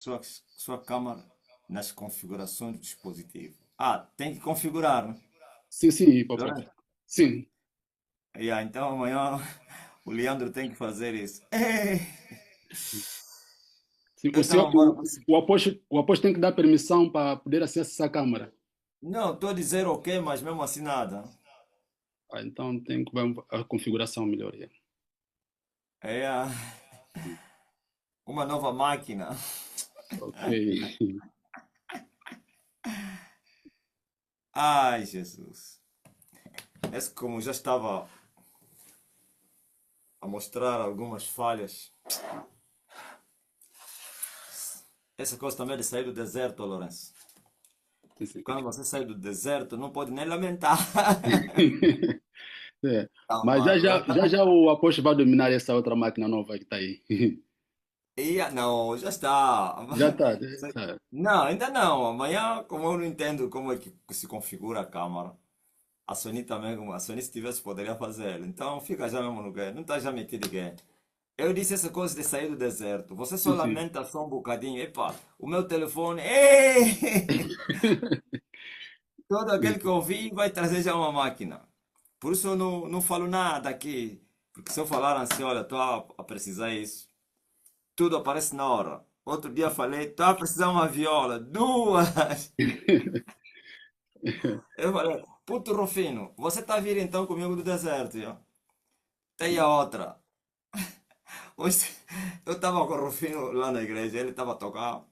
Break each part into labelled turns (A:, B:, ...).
A: sua câmera nas configurações do dispositivo. Ah, tem que configurar, né?
B: Sim, sim, papai.
A: Durante-
B: Sim.
A: Yeah, então amanhã o Leandro tem que fazer isso. Ei!
B: Sim. O senhor,
A: Então, bora pro
B: o apóstolo tem que dar permissão para poder acessar a câmara.
A: Não, estou a dizer ok, mas mesmo assim nada.
B: Ah, então tem que ver a configuração melhor. Yeah.
A: É uma nova máquina.
B: Ok.
A: Ai, Jesus. Esse como já estava a mostrar algumas falhas. Essa coisa também de sair do deserto, Lourenço.
B: Sim, sim.
A: Quando você sai do deserto, não pode nem lamentar.
B: É. Mas
A: Calma lá.
B: já o apóstolo vai dominar essa outra máquina nova que está aí.
A: Não, já está.
B: Já está. Tá.
A: Não, ainda não. Amanhã, como eu não entendo como é que se configura a câmara, a Sony também, a Sony se tivesse poderia fazer. Então fica já mesmo no game. Não está já metido em game. Eu disse essa coisa de sair do deserto. Você só
B: Sim, sim.
A: lamenta só um bocadinho. Epa, o meu telefone. Ei! Todo
B: Sim,
A: aquele que
B: sim.
A: ouvir vai trazer já uma máquina. Por isso eu não falo nada aqui. Porque se eu falar assim, olha, estou a precisar isso, tudo aparece na hora. Outro dia falei, estou a precisar uma viola. Duas! Eu falei, puto Rufino, você está a vir então comigo do deserto? Já? Tem a outra. Hoje, eu estava com o Rufino lá na igreja, ele estava a tocar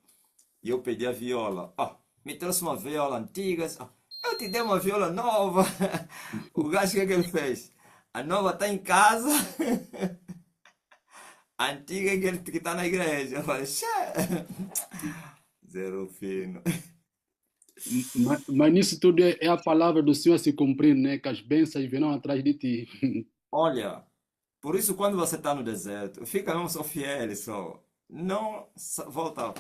A: e eu pedi a viola. Ah, me trouxe uma viola antiga. Ah, eu te dei uma viola nova. O gajo, o que é que ele fez? A nova está em casa, a antiga é que está na igreja. Eu falei, xé. Zero fino.
B: Mas nisso tudo é a palavra do Senhor se cumprir, né? Que as bênçãos virão atrás de ti.
A: Olha, por isso quando você está no deserto, fica mesmo só fiel, só. Não volta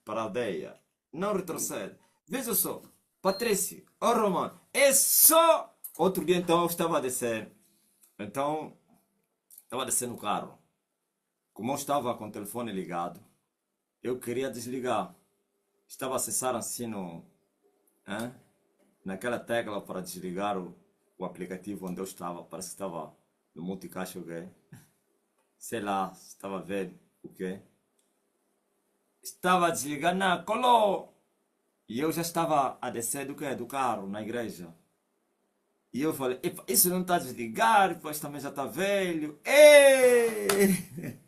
A: para a aldeia. Não retrocede. Veja só, Patrício, oh Romano, é só. Outro dia então eu estava a descer. Então, estava a descer no carro. Como eu estava com o telefone ligado, eu queria desligar. Estava a acessar assim no, hein, naquela tecla para desligar o aplicativo onde eu estava. Parece que estava no multicaixa, ok? Sei lá, estava a ver o quê? Estava a desligar na colou. E eu já estava a descer do quê? Do carro, na igreja. E eu falei, "Epa, isso não está a desligar, pois também já está velho. Ei!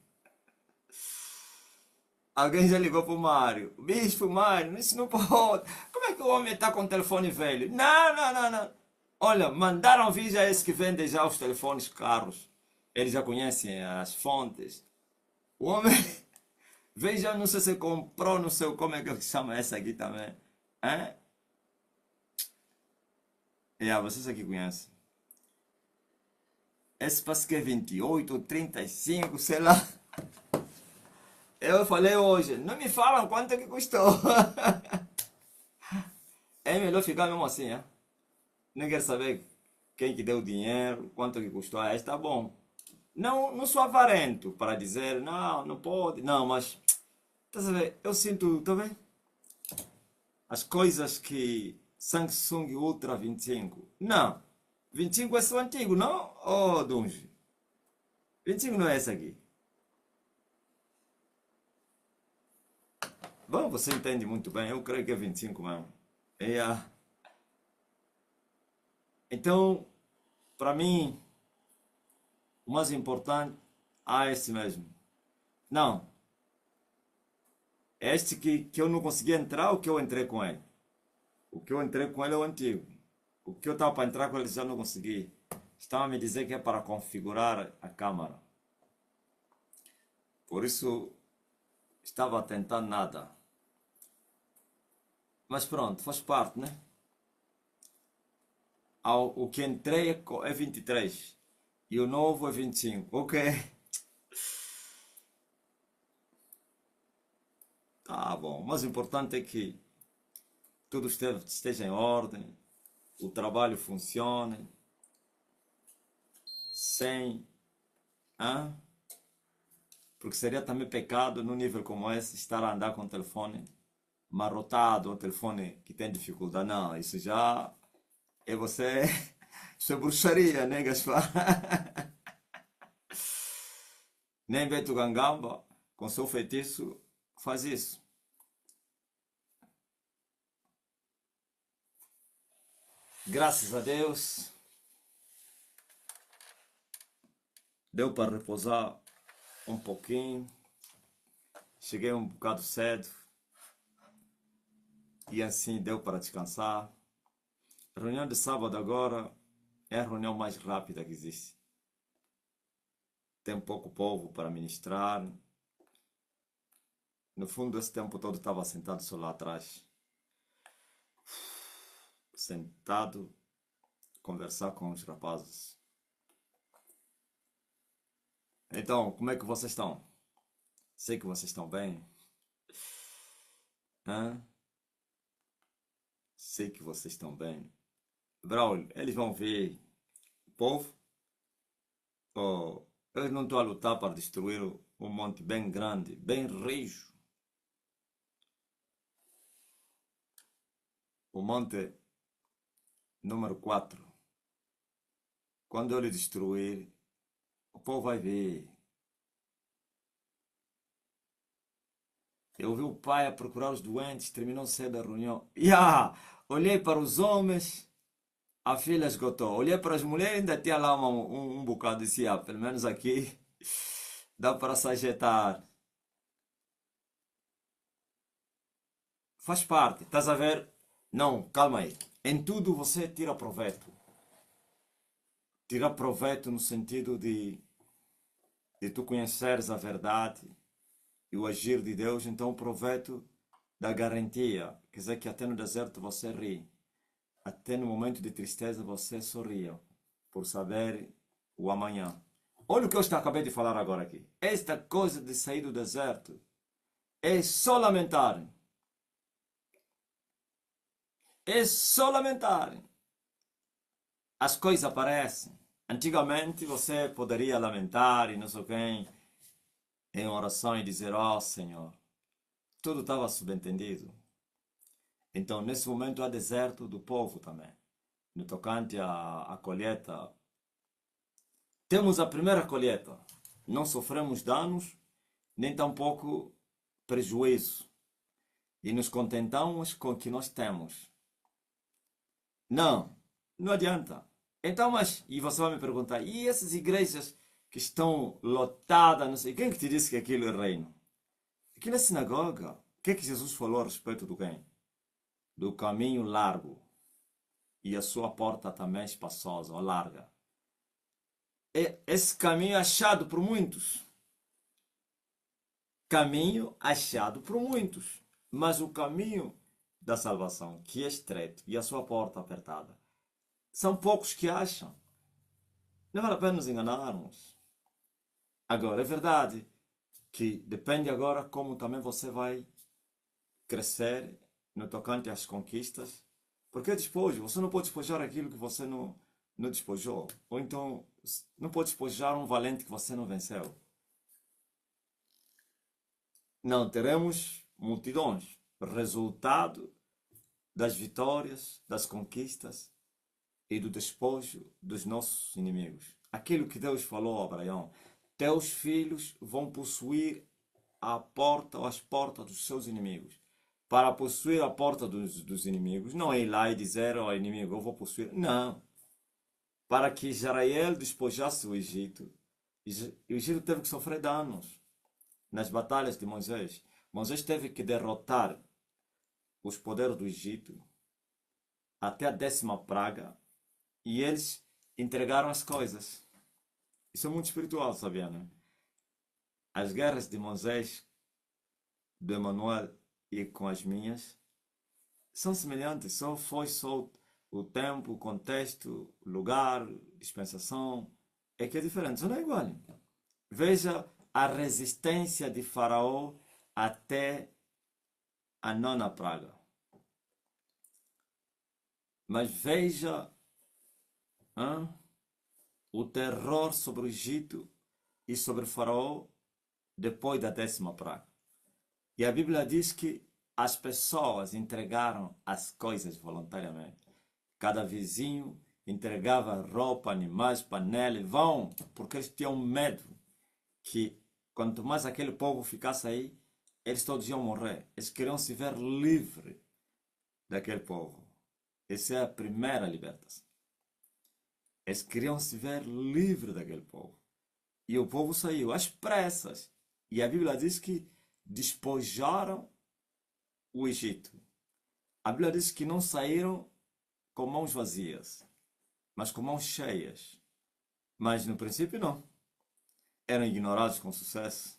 A: Alguém já ligou pro Mário. Bispo Mário, isso não pode. Como é que o homem está com o telefone velho? Não, não, não, não. Olha, mandaram vir já esse que vende já os telefones caros. Eles já conhecem as fontes. O homem, veja, não sei se comprou, não sei como é que chama essa aqui também. É? Vocês aqui conhecem. Esse parece que é 28 ou 35, sei lá. Eu falei hoje, não me falam quanto é que custou. É melhor ficar mesmo assim, é? Não quero saber quem que deu o dinheiro, quanto que custou. Ah, está bom. Não sou avarento para dizer, não, não pode. Não, mas, tá sabe, eu sinto, tá vendo? As coisas que Samsung Ultra 25. Não, 25 é só antigo, não? Oh, Dunge. 25 não é esse aqui. Bom, você entende muito bem, eu creio que é 25 mesmo. E, então, para mim, o mais importante, é esse mesmo. Não, é este que eu não consegui entrar, o que eu entrei com ele. O que eu entrei com ele é o antigo. O que eu estava para entrar com ele já não consegui. Estava a me dizer que é para configurar a câmera. Por isso, estava a tentar nada. Mas pronto, faz parte, né? O que entrei é 23 e o novo é 25. Ok, tá bom. Mas o importante é que tudo esteja em ordem, o trabalho funcione, sem, hã? Porque seria também pecado num nível como esse estar a andar com o telefone marrotado, um telefone que tem dificuldade. Não, isso já é você. Isso é bruxaria, né, Gaspar? Nem Beto Gangamba, com seu feitiço, faz isso. Graças a Deus, deu para repousar um pouquinho. Cheguei um bocado cedo e assim deu para descansar. A reunião de sábado agora é a reunião mais rápida que existe. Tem pouco povo para ministrar. No fundo, esse tempo todo estava sentado só lá atrás. Sentado, conversar com os rapazes. Então, como é que vocês estão? Sei que vocês estão bem. Hã? Sei que vocês estão bem. Braulio, eles vão ver o povo? Ou eles não estão a lutar para destruir um monte bem grande, bem rijo? O monte número 4. Quando ele destruir, o povo vai ver. Eu vi o pai a procurar os doentes, terminou cedo a reunião. Olhei para os homens, a filha esgotou. Olhei para as mulheres, ainda tinha lá um bocado. Disse, pelo menos aqui dá para se ajeitar. Faz parte, estás a ver? Não, calma aí. Em tudo você tira proveito. Tira proveito no sentido de tu conheceres a verdade e o agir de Deus, então o proveito da garantia. Quer dizer que até no deserto você ri. Até no momento de tristeza você sorria. Por saber o amanhã. Olha o que eu acabei de falar agora aqui. Esta coisa de sair do deserto é só lamentar. É só lamentar. As coisas aparecem. Antigamente você poderia lamentar e não sei quem em oração e dizer, ó Senhor, tudo estava subentendido. Então nesse momento há deserto do povo também. No tocante à colheita, temos a primeira colheita. Não sofremos danos, nem tampouco prejuízo. E nos contentamos com o que nós temos. Não, não adianta. Então, mas, e você vai me perguntar, e essas igrejas que estão lotadas, não sei, quem que te disse que aquilo é reino? Aquilo é sinagoga. O que é que Jesus falou a respeito do quem? Do caminho largo. E a sua porta também espaçosa, ou larga. Esse caminho é achado por muitos. Caminho achado por muitos. Mas o caminho da salvação, que é estreito, e a sua porta apertada, são poucos que acham. Não vale a pena nos enganarmos. Agora, é verdade que depende agora como também você vai crescer no tocante às conquistas. Porque é despojo. Você não pode despojar aquilo que você não despojou. Ou então, não pode despojar um valente que você não venceu. Não, teremos multidões. Resultado das vitórias, das conquistas e do despojo dos nossos inimigos. Aquilo que Deus falou a Abraão. Teus filhos vão possuir a porta ou as portas dos seus inimigos. Para possuir a porta dos inimigos, não é ir lá e dizer ao inimigo, eu vou possuir. Não. Para que Israel despojasse o Egito, o Egito teve que sofrer danos nas batalhas de Moisés. Moisés teve que derrotar os poderes do Egito até a 10ª praga e eles entregaram as coisas. Isso é muito espiritual, sabia, né? As guerras de Moisés, do Emanuel e com as minhas são semelhantes, só o tempo, o contexto, o lugar, dispensação, é que é diferente, só não é igual. Veja a resistência de Faraó até a 9ª praga. Mas veja o terror sobre o Egito e sobre Faraó depois da 10ª praga. E a Bíblia diz que as pessoas entregaram as coisas voluntariamente. Cada vizinho entregava roupa, animais, panela, vão, porque eles tinham medo que quanto mais aquele povo ficasse aí, eles todos iam morrer. Eles queriam se ver livres daquele povo. Essa é a primeira libertação. Eles queriam se ver livres daquele povo. E o povo saiu às pressas. E a Bíblia diz que despojaram o Egito. A Bíblia diz que não saíram com mãos vazias, mas com mãos cheias. Mas no princípio não. Eram ignorados com sucesso.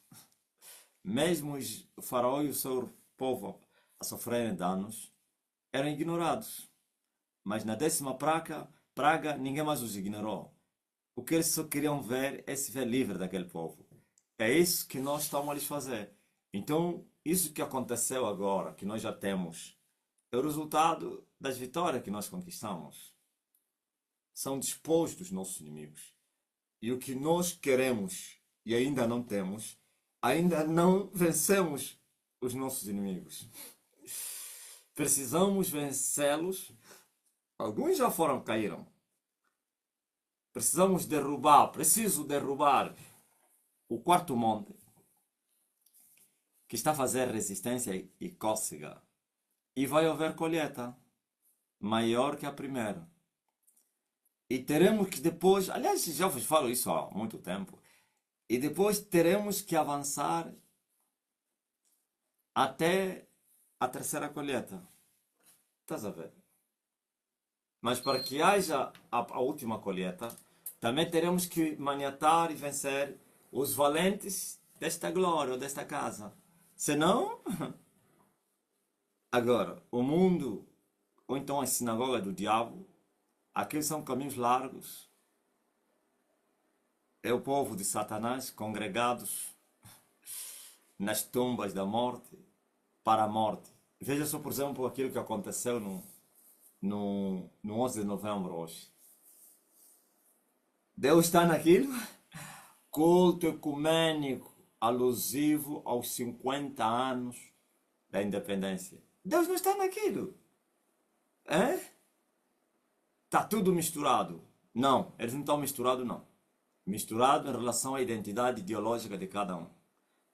A: Mesmo o faraó e o seu povo a sofrerem danos, eram ignorados. Mas na 10ª praga, ninguém mais os ignorou. O que eles só queriam ver é se ver livre daquele povo. É isso que nós estamos a lhes fazer. Então, isso que aconteceu agora, que nós já temos, é o resultado das vitórias que nós conquistamos. São despojos dos nossos inimigos. E o que nós queremos e ainda não temos, ainda não vencemos os nossos inimigos. Precisamos vencê-los. Alguns já caíram. Preciso derrubar o quarto monte, que está a fazer resistência e cócega. E vai haver colheita maior que a primeira. E teremos que depois, aliás, já vos falo isso há muito tempo, e depois teremos que avançar até a terceira colheita. Estás a ver? Mas para que haja a última colheita, também teremos que maniatar e vencer os valentes desta glória ou desta casa. Senão, agora, o mundo, ou então a sinagoga do diabo, aqueles são caminhos largos. É o povo de Satanás congregados nas tumbas da morte para a morte. Veja só, por exemplo, aquilo que aconteceu no 11 de novembro hoje. Deus está naquilo? Culto ecumênico alusivo aos 50 anos da independência. Deus não está naquilo. É? Está tudo misturado. Não, eles não estão misturados, não. Misturado em relação à identidade ideológica de cada um.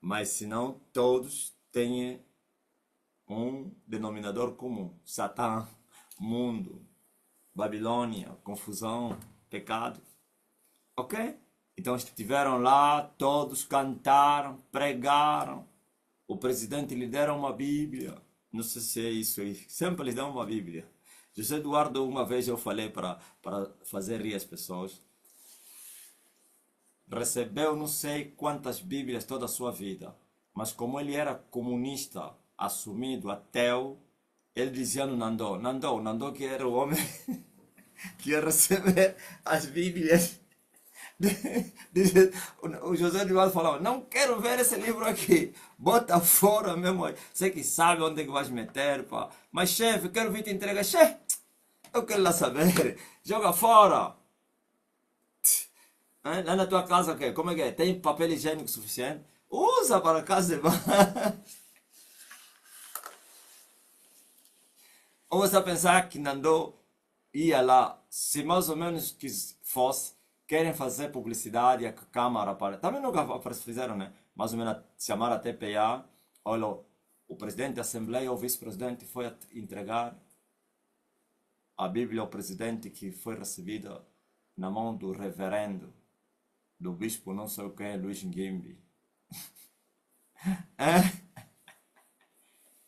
A: Mas senão todos têm um denominador comum. Satã, mundo, Babilônia, confusão, pecado. Ok? Então estiveram lá, todos cantaram, pregaram. O presidente lhe deram uma Bíblia. Não sei se é isso aí. Sempre lhe dão uma Bíblia. José Eduardo, uma vez eu falei para fazer rir as pessoas. Recebeu não sei quantas Bíblias toda a sua vida. Mas como ele era comunista, assumido, ateu, ele dizia no Nandô que era o homem que ia receber as Bíblias. O José Eduardo falava, não quero ver esse livro aqui, bota fora mesmo, sei que sabe onde é que vais meter, pá. Mas chefe, quero vir te entregar, chefe, eu quero lá saber, joga fora. Lá na tua casa, okay? Como é que é? Tem papel higiênico suficiente? Usa para casa de banho. Ou você pensar que Nandô ia lá, se mais ou menos que fosse, querem fazer publicidade, a Câmara para... Também nunca fizeram, né? Mais ou menos chamar a TPA, olha, o presidente da Assembleia ou o vice-presidente foi entregar a Bíblia ao presidente que foi recebida na mão do reverendo, do bispo não sei o que, Luiz Nguimbi.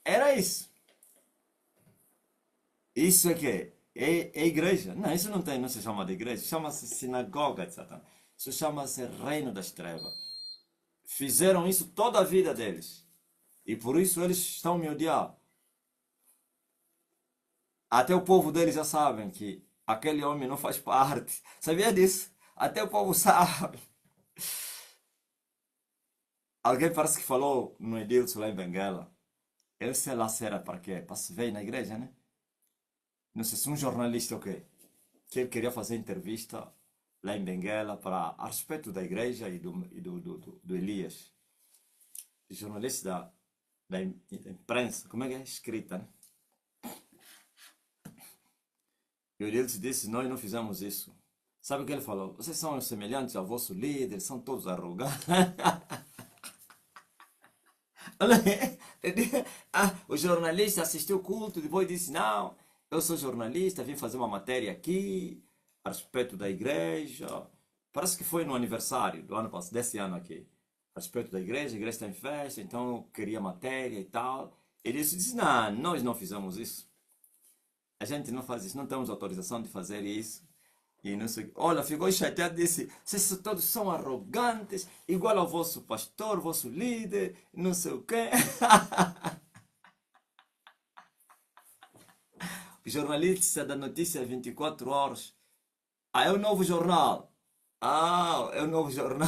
A: Era isso. Isso é que é igreja. Não, isso não se chama de igreja, chama-se sinagoga de Satã. Isso chama-se reino das trevas. Fizeram isso toda a vida deles. E por isso eles estão me odiando. Até o povo deles já sabem que aquele homem não faz parte. Sabia disso? Até o povo sabe. Alguém parece que falou no Edilson lá em Benguela. Ele sei lá se era para quê? Para se ver na igreja, né? Não sei se um jornalista o quê? Que ele queria fazer entrevista lá em Benguela a respeito da igreja e do Elias. jornalista da imprensa, como é que é? Escrita, né? E ele disse, nós não fizemos isso. Sabe o que ele falou? Vocês são semelhantes ao vosso líder, são todos arrogantes. O jornalista assistiu o culto, depois disse, não, eu sou jornalista, vim fazer uma matéria aqui, a respeito da igreja. Parece que foi no aniversário do ano passado, desse ano aqui. A respeito da igreja, a igreja está em festa, então eu queria matéria e tal. Ele disse, não, nós não fizemos isso. A gente não faz isso, não temos autorização de fazer isso. E não sei, olha, ficou chateado, disse, vocês todos são arrogantes, igual ao vosso pastor, vosso líder, não sei o quê. O jornalista da notícia 24 horas. Ah, é o novo jornal. Ah, é o novo jornal.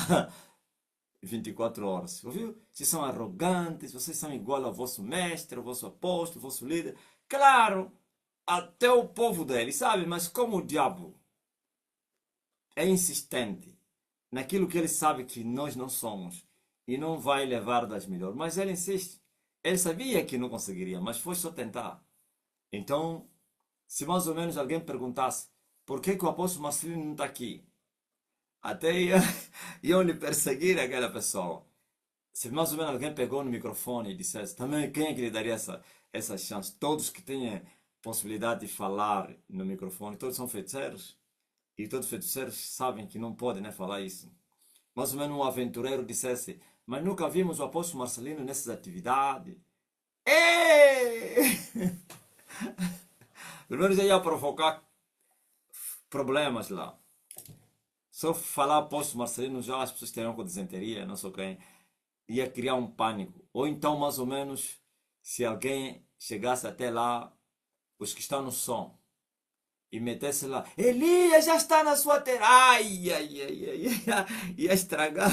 A: 24 horas. Ouviu? Vocês são arrogantes, vocês são igual ao vosso mestre, ao vosso apóstolo, ao vosso líder. Claro, até o povo dele, sabe? Mas como o diabo é insistente naquilo que ele sabe que nós não somos e não vai levar das melhores, mas ele insiste. Ele sabia que não conseguiria, mas foi só tentar. Então, se mais ou menos alguém perguntasse por que, que o apóstolo Marcelino não está aqui, até iam lhe perseguir aquela pessoa. Se mais ou menos alguém pegou no microfone e dissesse, também quem é que lhe daria essa chance? Todos que têm possibilidade de falar no microfone, todos são feiticeiros. E todos os feiticeiros sabem que não podem, né, falar isso. Mais ou menos um aventureiro dissesse, mas nunca vimos o apóstolo Marcelino nessas atividades. Ei! Primeiro já ia provocar problemas lá. Só falar apóstolo Marcelino já as pessoas teriam com disenteria, não sei quem. Ia criar um pânico. Ou então, mais ou menos, se alguém chegasse até lá, os que estão no som, e metesse lá, Elias já está na sua terra. Ai, ai, ai, ai, ia estragar.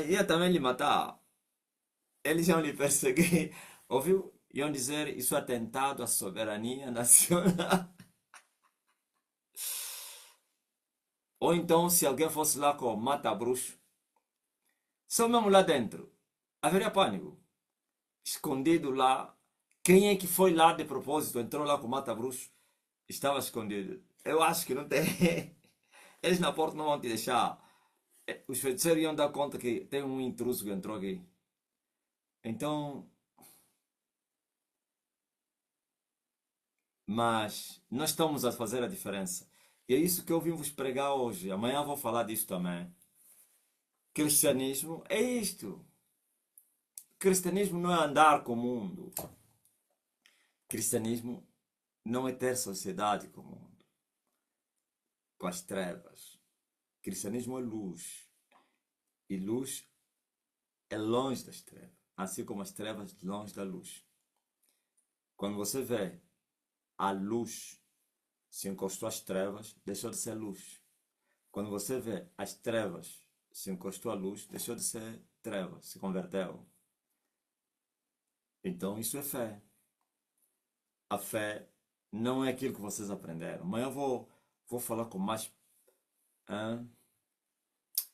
A: Ia também lhe matar. Eles iam lhe perseguir. Ouviu? Iam dizer, isso é atentado à soberania nacional. Ou então, se alguém fosse lá com mata-bruxo, só mesmo lá dentro, haveria pânico. Escondido lá. Quem é que foi lá de propósito, entrou lá com mata-bruxo? Estava escondido. Eu acho que não tem. Eles na porta não vão te deixar. Os feiticeiros iam dar conta que tem um intruso que entrou aqui. Então, mas nós estamos a fazer a diferença. E é isso que eu vim vos pregar hoje. Amanhã vou falar disso também. Cristianismo é isto. Cristianismo não é andar com o mundo. Cristianismo não é ter sociedade com o mundo, com as trevas. Cristianismo é luz. E luz é longe das trevas. Assim como as trevas longe da luz. Quando você vê a luz se encostou às trevas, deixou de ser luz. Quando você vê as trevas se encostou à luz, deixou de ser treva, se converteu. Então isso é fé. A fé não é aquilo que vocês aprenderam. Amanhã eu vou falar com mais.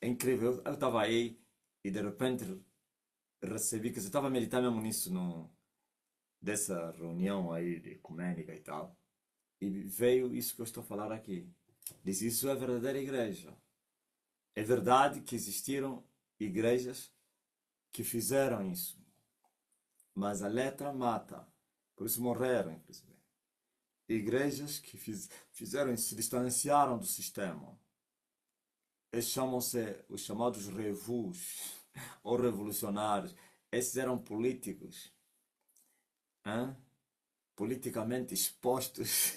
A: É incrível. Eu estava aí e de repente recebi que eu estava meditando mesmo nisso, dessa reunião aí de ecumênica e tal. E veio isso que eu estou a falar aqui. Diz, isso é a verdadeira igreja. É verdade que existiram igrejas que fizeram isso. Mas a letra mata. Por isso morreram, inclusive. Igrejas que fizeram isso, se distanciaram do sistema. Eles chamam-se os chamados revus ou revolucionários. Esses eram políticos. Hein? Politicamente expostos.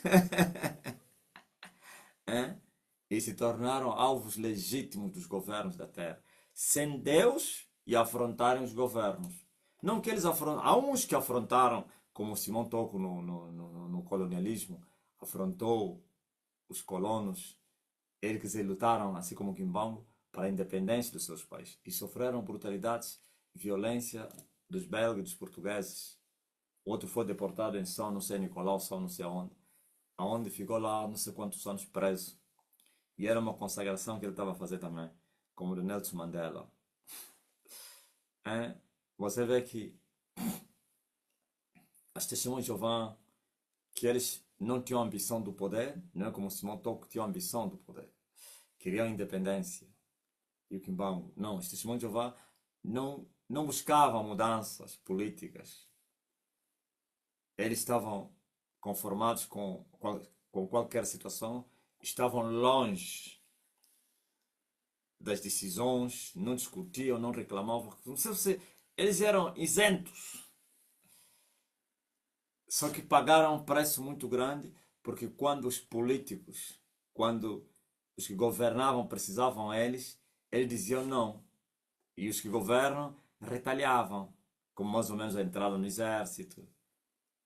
A: Hein? E se tornaram alvos legítimos dos governos da terra. Sem Deus e afrontarem os governos. Não que eles afrontaram. Há uns que afrontaram, como Simão Toco no colonialismo, afrontou os colonos. Eles lutaram, assim como Quimbambo, para a independência dos seus países. E sofreram brutalidades, violência dos belgas e dos portugueses. Outro foi deportado em São não sei Nicolau, São não sei aonde. Aonde ficou lá não sei quantos anos preso. E era uma consagração que ele estava a fazer também, como o de Nelson Mandela. É? você vê que as testemunhas de Jeová, que eles não tinham ambição do poder, não é como Simão Toco tinha ambição do poder, queriam independência. E o Kimbang, não, os testemunhos de Jeová não buscavam mudanças políticas. Eles estavam conformados com qualquer situação, estavam longe das decisões, não discutiam, não reclamavam. Não sei se eles eram isentos. Só que pagaram um preço muito grande, porque quando os políticos, quando os que governavam precisavam eles diziam não. E os que governam retaliavam, como mais ou menos a entrada no exército,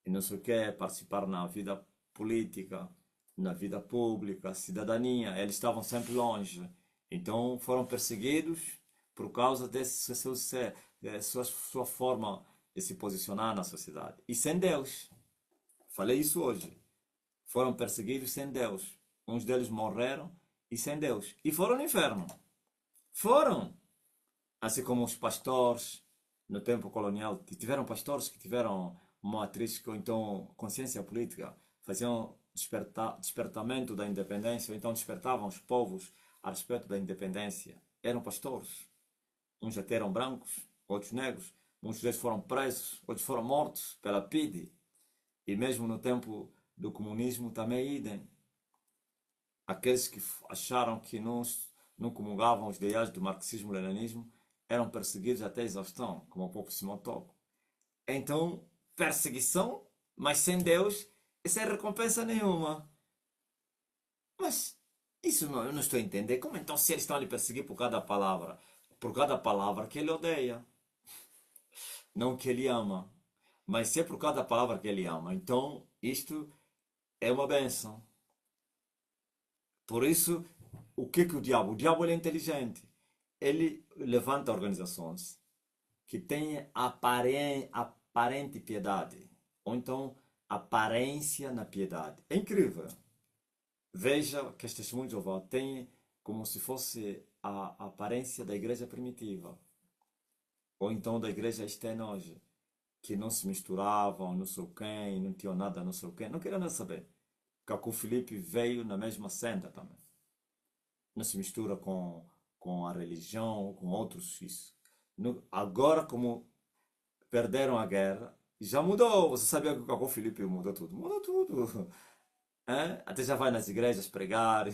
A: e não sei o que, participar na vida política, na vida pública, cidadania. Eles estavam sempre longe. Então foram perseguidos por causa desse sua forma de se posicionar na sociedade. E sem Deus. Falei isso hoje. Foram perseguidos sem Deus. Uns deles morreram e sem Deus. E foram no inferno. Foram. Assim como os pastores no tempo colonial. Tiveram pastores que tiveram uma atriz ou então consciência política. Faziam despertamento da independência. Ou então despertavam os povos a respeito da independência. Eram pastores. Uns até eram brancos, outros negros. Muitos deles foram presos, outros foram mortos pela PIDE. E mesmo no tempo do comunismo também idem. Aqueles que acharam que não comungavam os ideais do marxismo-leninismo eram perseguidos até a exaustão, como o próprio Simão Toco. Então, perseguição, mas sem Deus, sem recompensa nenhuma. Mas isso eu não estou a entender. Como então se eles estão a lhe perseguir por cada palavra? Por cada palavra que ele odeia. Não que ele ama. Mas se é por cada palavra que ele ama, então isto é uma bênção. Por isso, o que o diabo? O diabo ele é inteligente. Ele levanta organizações que têm aparente piedade. Ou então, aparência na piedade. É incrível. Veja que as testemunhas de Jeová têm como se fosse a aparência da igreja primitiva. Ou então da igreja estenose, que não se misturavam, não sei quem, não tinham nada, não sei quem, não queriam nada saber. Cacu Filipe veio na mesma senda também. Não se mistura com a religião, com outros isso. Agora, como perderam a guerra, já mudou. Você sabia que o Cacu Filipe mudou tudo? Mudou tudo. É? Até já vai nas igrejas pregar,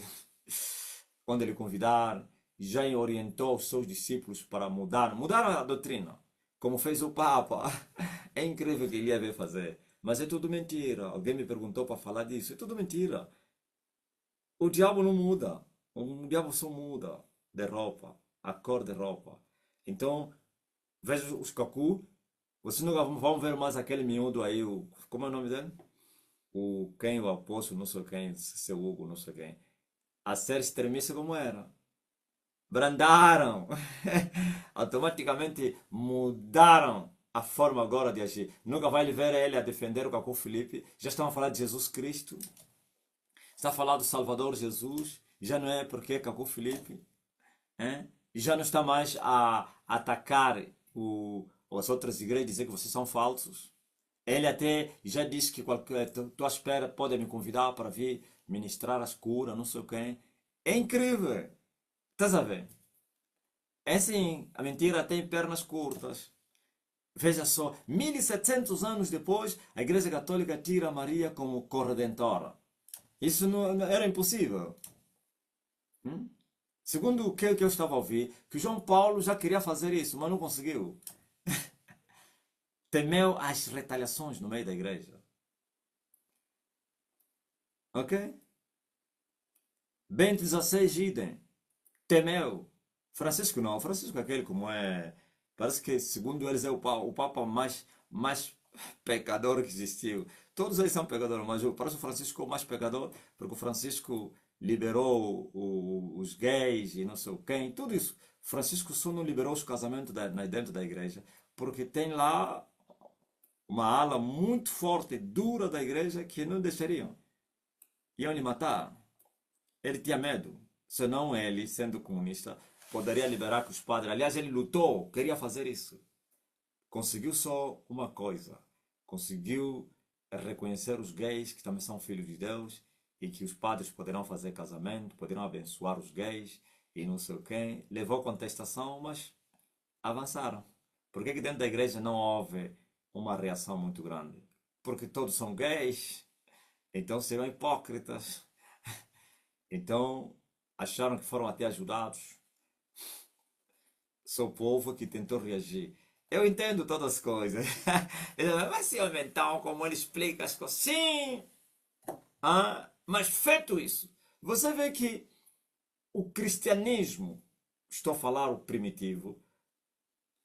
A: quando ele convidar, já orientou os seus discípulos para mudar a doutrina, como fez o Papa. É incrível que ele ia ver fazer, mas é tudo mentira. Alguém me perguntou para falar disso, é tudo mentira. O diabo não muda, o diabo só muda de roupa, a cor de roupa. Então, veja os Kaku, vocês não vão ver mais aquele miúdo aí, como é o nome dele? O apóstolo, não sei quem, seu Hugo, não sei quem, a ser extremista como era. Brandaram, automaticamente mudaram a forma agora de agir. Nunca vai ver ele a defender o Cacu Felipe. Já estão a falar de Jesus Cristo, está a falar do Salvador Jesus, já não é porque é Cacu Felipe, hein? E já não está mais a atacar as outras igrejas, dizer que vocês são falsos. Ele até já disse que estou à espera, podem me convidar para vir ministrar as curas, não sei o quê. É incrível. Estás a ver? É assim, a mentira tem pernas curtas. Veja só, 1700 anos depois, a Igreja Católica tira Maria como corredentora. Isso não era impossível. Hum? Segundo o que eu estava a ouvir, que João Paulo já queria fazer isso, mas não conseguiu. Temeu as retaliações no meio da igreja. Ok? Bento XVI, idem. Temeu. Francisco não. Francisco é aquele como é. Parece que, segundo eles, é o Papa mais pecador que existiu. Todos eles são pecadores, mas parece o Francisco o mais pecador, porque o Francisco liberou os gays e não sei o quem, tudo isso. Francisco só não liberou os casamentos dentro da igreja, porque tem lá uma ala muito forte, dura da igreja, que não deixariam. Iam lhe matar. Ele tinha medo. Senão ele, sendo comunista, poderia liberar com os padres. Aliás, ele lutou, queria fazer isso. conseguiu só uma coisa. Conseguiu reconhecer os gays que também são filhos de Deus e que os padres poderão fazer casamento, poderão abençoar os gays e não sei o quê. Levou contestação, mas avançaram. Por que que dentro da igreja não houve uma reação muito grande? Porque todos são gays, então serão hipócritas. Então acharam que foram até ajudados. Sou o povo que tentou reagir. Eu entendo todas as coisas. Mas se então, como ele explica as coisas? Sim! Mas feito isso, você vê que o cristianismo, estou a falar o primitivo,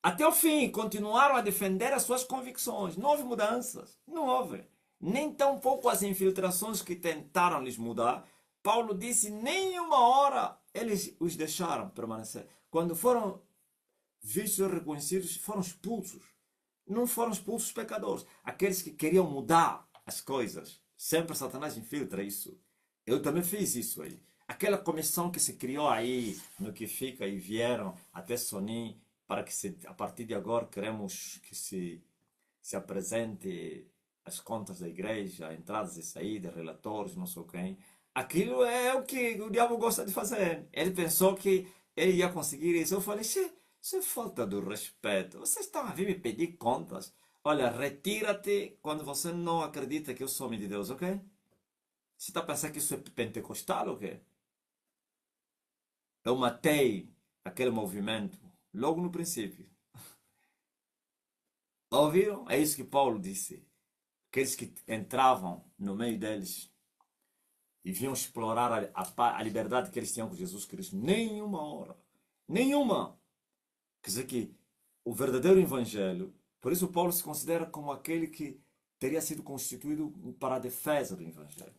A: até o fim continuaram a defender as suas convicções. Não houve mudanças. Não houve. Nem tampouco as infiltrações que tentaram lhes mudar. Paulo disse, nem uma hora eles os deixaram permanecer. Quando foram vistos e reconhecidos, foram expulsos. Não foram expulsos os pecadores. Aqueles que queriam mudar as coisas. Sempre Satanás infiltra isso. Eu também fiz isso aí. Aquela comissão que se criou aí, no que fica, e vieram até Sonin, para que a partir de agora queremos que se apresente as contas da igreja, entradas e saídas, relatores, não sei quem. Aquilo é o que o diabo gosta de fazer. Ele pensou que ele ia conseguir isso. Eu falei, isso é falta de respeito. Vocês estão a vir me pedir contas. Olha, retira-te quando você não acredita que eu sou homem de Deus, ok? Você está pensando que isso é pentecostal ou quê? Eu matei aquele movimento logo no princípio. Ouviram? É isso que Paulo disse. Aqueles que entravam no meio deles e vinham explorar a liberdade que eles tinham com Jesus Cristo. Nenhuma hora. Nenhuma. Quer dizer que o verdadeiro evangelho, por isso Paulo se considera como aquele que teria sido constituído para a defesa do evangelho.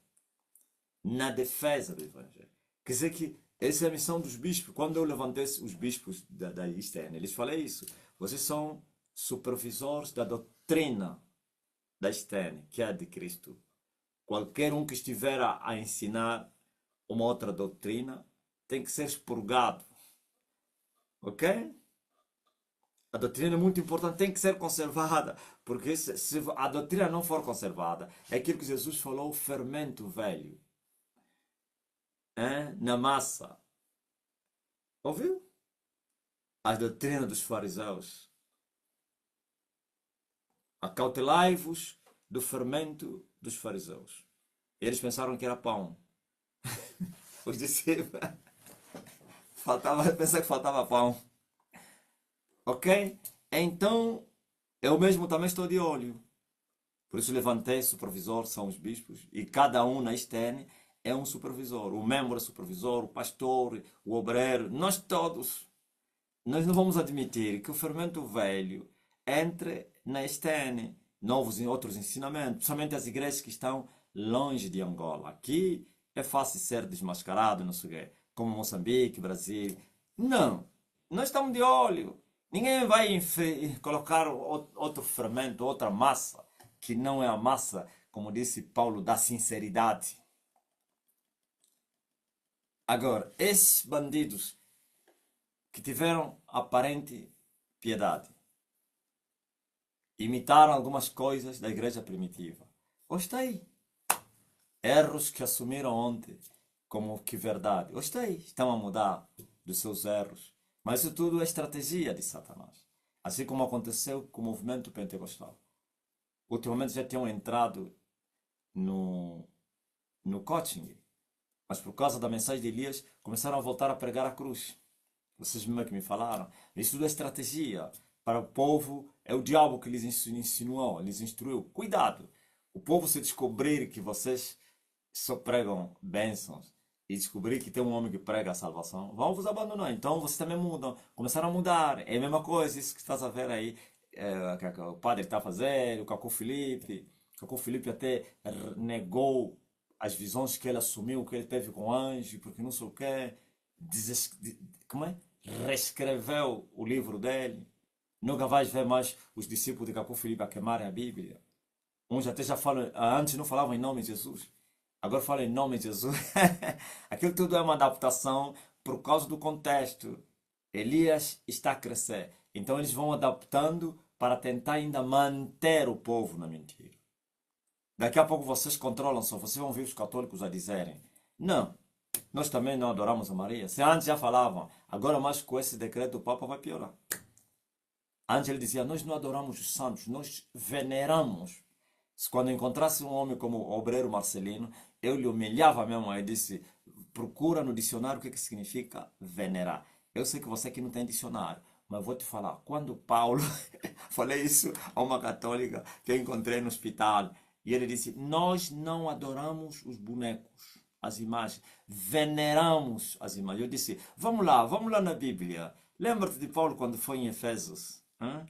A: Na defesa do evangelho. Quer dizer que essa é a missão dos bispos. Quando eu levantei os bispos da externa, eles falei isso. Vocês são supervisores da doutrina da externa, que é a de Cristo. Qualquer um que estiver a ensinar uma outra doutrina tem que ser expurgado. Ok? A doutrina é muito importante, tem que ser conservada. Porque se a doutrina não for conservada, é aquilo que Jesus falou, o fermento velho. Na massa. Ouviu? A doutrina dos fariseus. Acautelai-vos do fermento dos fariseus. Eles pensaram que era pão. Os discípulos pensar que faltava pão. Ok? Então, eu mesmo também estou de olho. Por isso levantei supervisor, são os bispos, e cada um na externa é um supervisor. O membro é supervisor, o pastor, o obreiro, nós todos. Nós não vamos admitir que o fermento velho entre na externa, novos e outros ensinamentos, principalmente as igrejas que estão longe de Angola. Aqui é fácil ser desmascarado, não sei o quê, como Moçambique, Brasil. Não, nós estamos de olho. Ninguém vai colocar outro fermento, outra massa, que não é a massa, como disse Paulo, da sinceridade. Agora, esses bandidos que tiveram aparente piedade, imitaram algumas coisas da igreja primitiva. Gostei. Erros que assumiram ontem como que verdade. Gostei. Estão a mudar dos seus erros. Mas isso tudo é estratégia de Satanás. Assim como aconteceu com o movimento pentecostal. Ultimamente já tinham entrado no coaching. Mas por causa da mensagem de Elias, começaram a voltar a pregar a cruz. Vocês mesmo que me falaram. Isso tudo é estratégia. Para o povo, é o diabo que lhes insinuou, lhes instruiu. Cuidado! O povo se descobrir que vocês só pregam bênçãos e descobrir que tem um homem que prega a salvação, vão vos abandonar. Então vocês também mudam. Começaram a mudar. É a mesma coisa, isso que estás a ver aí. Que o padre está a fazer, o Cacô Felipe. O Cacô Felipe até negou as visões que ele assumiu, que ele teve com anjo, porque não sei o quê. Como é? Reescreveu o livro dele. Nunca vais ver mais os discípulos de Cacô Felipe a queimarem a Bíblia. Uns até já falam, antes não falavam em nome de Jesus. Agora falam em nome de Jesus. Aquilo tudo é uma adaptação por causa do contexto. Elias está a crescer. Então eles vão adaptando para tentar ainda manter o povo na mentira. Daqui a pouco vocês controlam só, vocês vão ver os católicos a dizerem: não, nós também não adoramos a Maria. Se antes já falavam, agora mais com esse decreto do Papa vai piorar. Antes ele dizia: nós não adoramos os santos, nós veneramos. Quando encontrasse um homem como o obreiro Marcelino, eu lhe humilhava mesmo. Eu disse: procura no dicionário o que significa venerar. Eu sei que você aqui não tem dicionário, mas eu vou te falar. Quando Paulo, falei isso a uma católica que eu encontrei no hospital, e ele disse: nós não adoramos os bonecos, as imagens, veneramos as imagens. Eu disse: vamos lá na Bíblia. Lembra-te de Paulo quando foi em Efésios? Hã?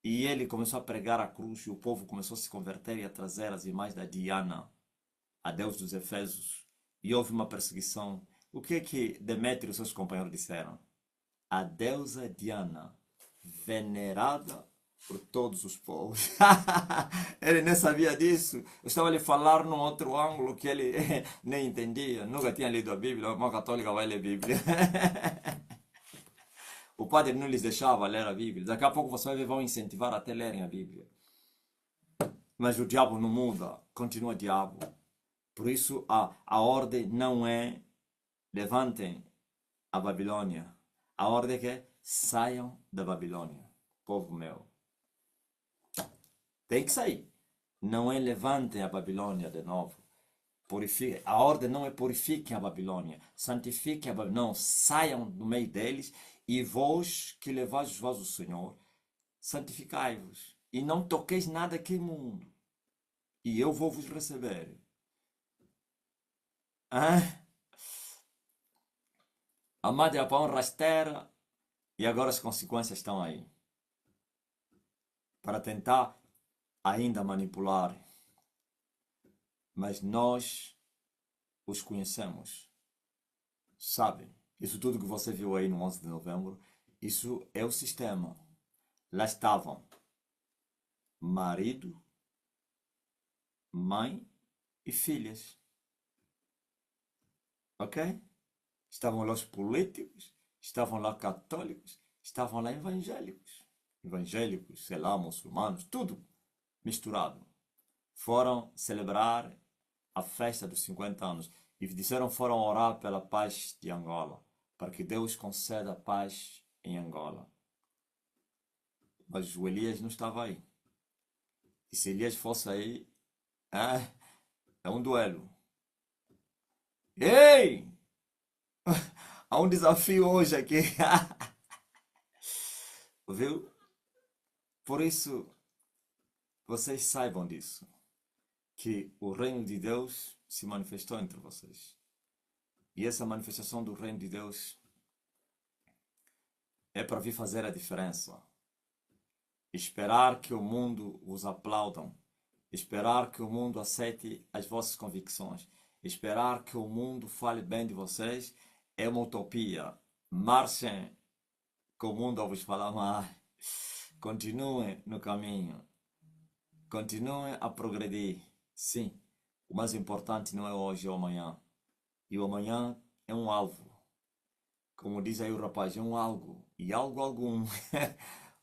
A: E ele começou a pregar a cruz e o povo começou a se converter e a trazer as imagens da Diana, a deus dos Efésios. E houve uma perseguição. O que é que Demétrio e seus companheiros disseram? A deusa Diana, venerada por todos os povos. Ele nem sabia disso. Eu estava a lhe falar num outro ângulo que ele nem entendia. Nunca tinha lido a Bíblia. Uma católica vai ler a Bíblia. O padre não lhes deixava ler a Bíblia. Daqui a pouco vocês vão incentivar até lerem a Bíblia. Mas o diabo não muda. Continua diabo. Por isso a ordem não é levantem a Babilônia. A ordem é que saiam da Babilônia. Povo meu. Tem que sair. Não é levantem a Babilônia de novo. Purifique. A ordem não é purifiquem a Babilônia. Santifiquem a Babilônia. Não, saiam do meio deles. E vós que levais os vós o Senhor, santificai-vos. E não toqueis nada aqui imundo. E eu vou vos receber. Ah? A madre pão rasteira. E agora as consequências estão aí. Para tentar ainda manipular. Mas nós os conhecemos. Sabem? Isso tudo que você viu aí no 11 de novembro, isso é o sistema. Lá estavam marido, mãe e filhas. Ok? Estavam lá os políticos, estavam lá católicos, estavam lá evangélicos. Evangélicos, sei lá, muçulmanos, tudo misturado. Foram celebrar a festa dos 50 anos e disseram foram orar pela paz de Angola, para que Deus conceda paz em Angola. Mas o Elias não estava aí. E se Elias fosse aí, é um duelo. Ei! Há um desafio hoje aqui. Viu? Por isso, vocês saibam disso. Que o reino de Deus se manifestou entre vocês. E essa manifestação do reino de Deus é para vir fazer a diferença. Esperar que o mundo os aplaudam. Esperar que o mundo aceite as vossas convicções. Esperar que o mundo fale bem de vocês é uma utopia. Marchem com o mundo a vos falar mal. Continuem no caminho. Continuem a progredir. Sim, o mais importante não é hoje ou amanhã. E o amanhã é um alvo. Como diz aí o rapaz, é um algo. E algo algum.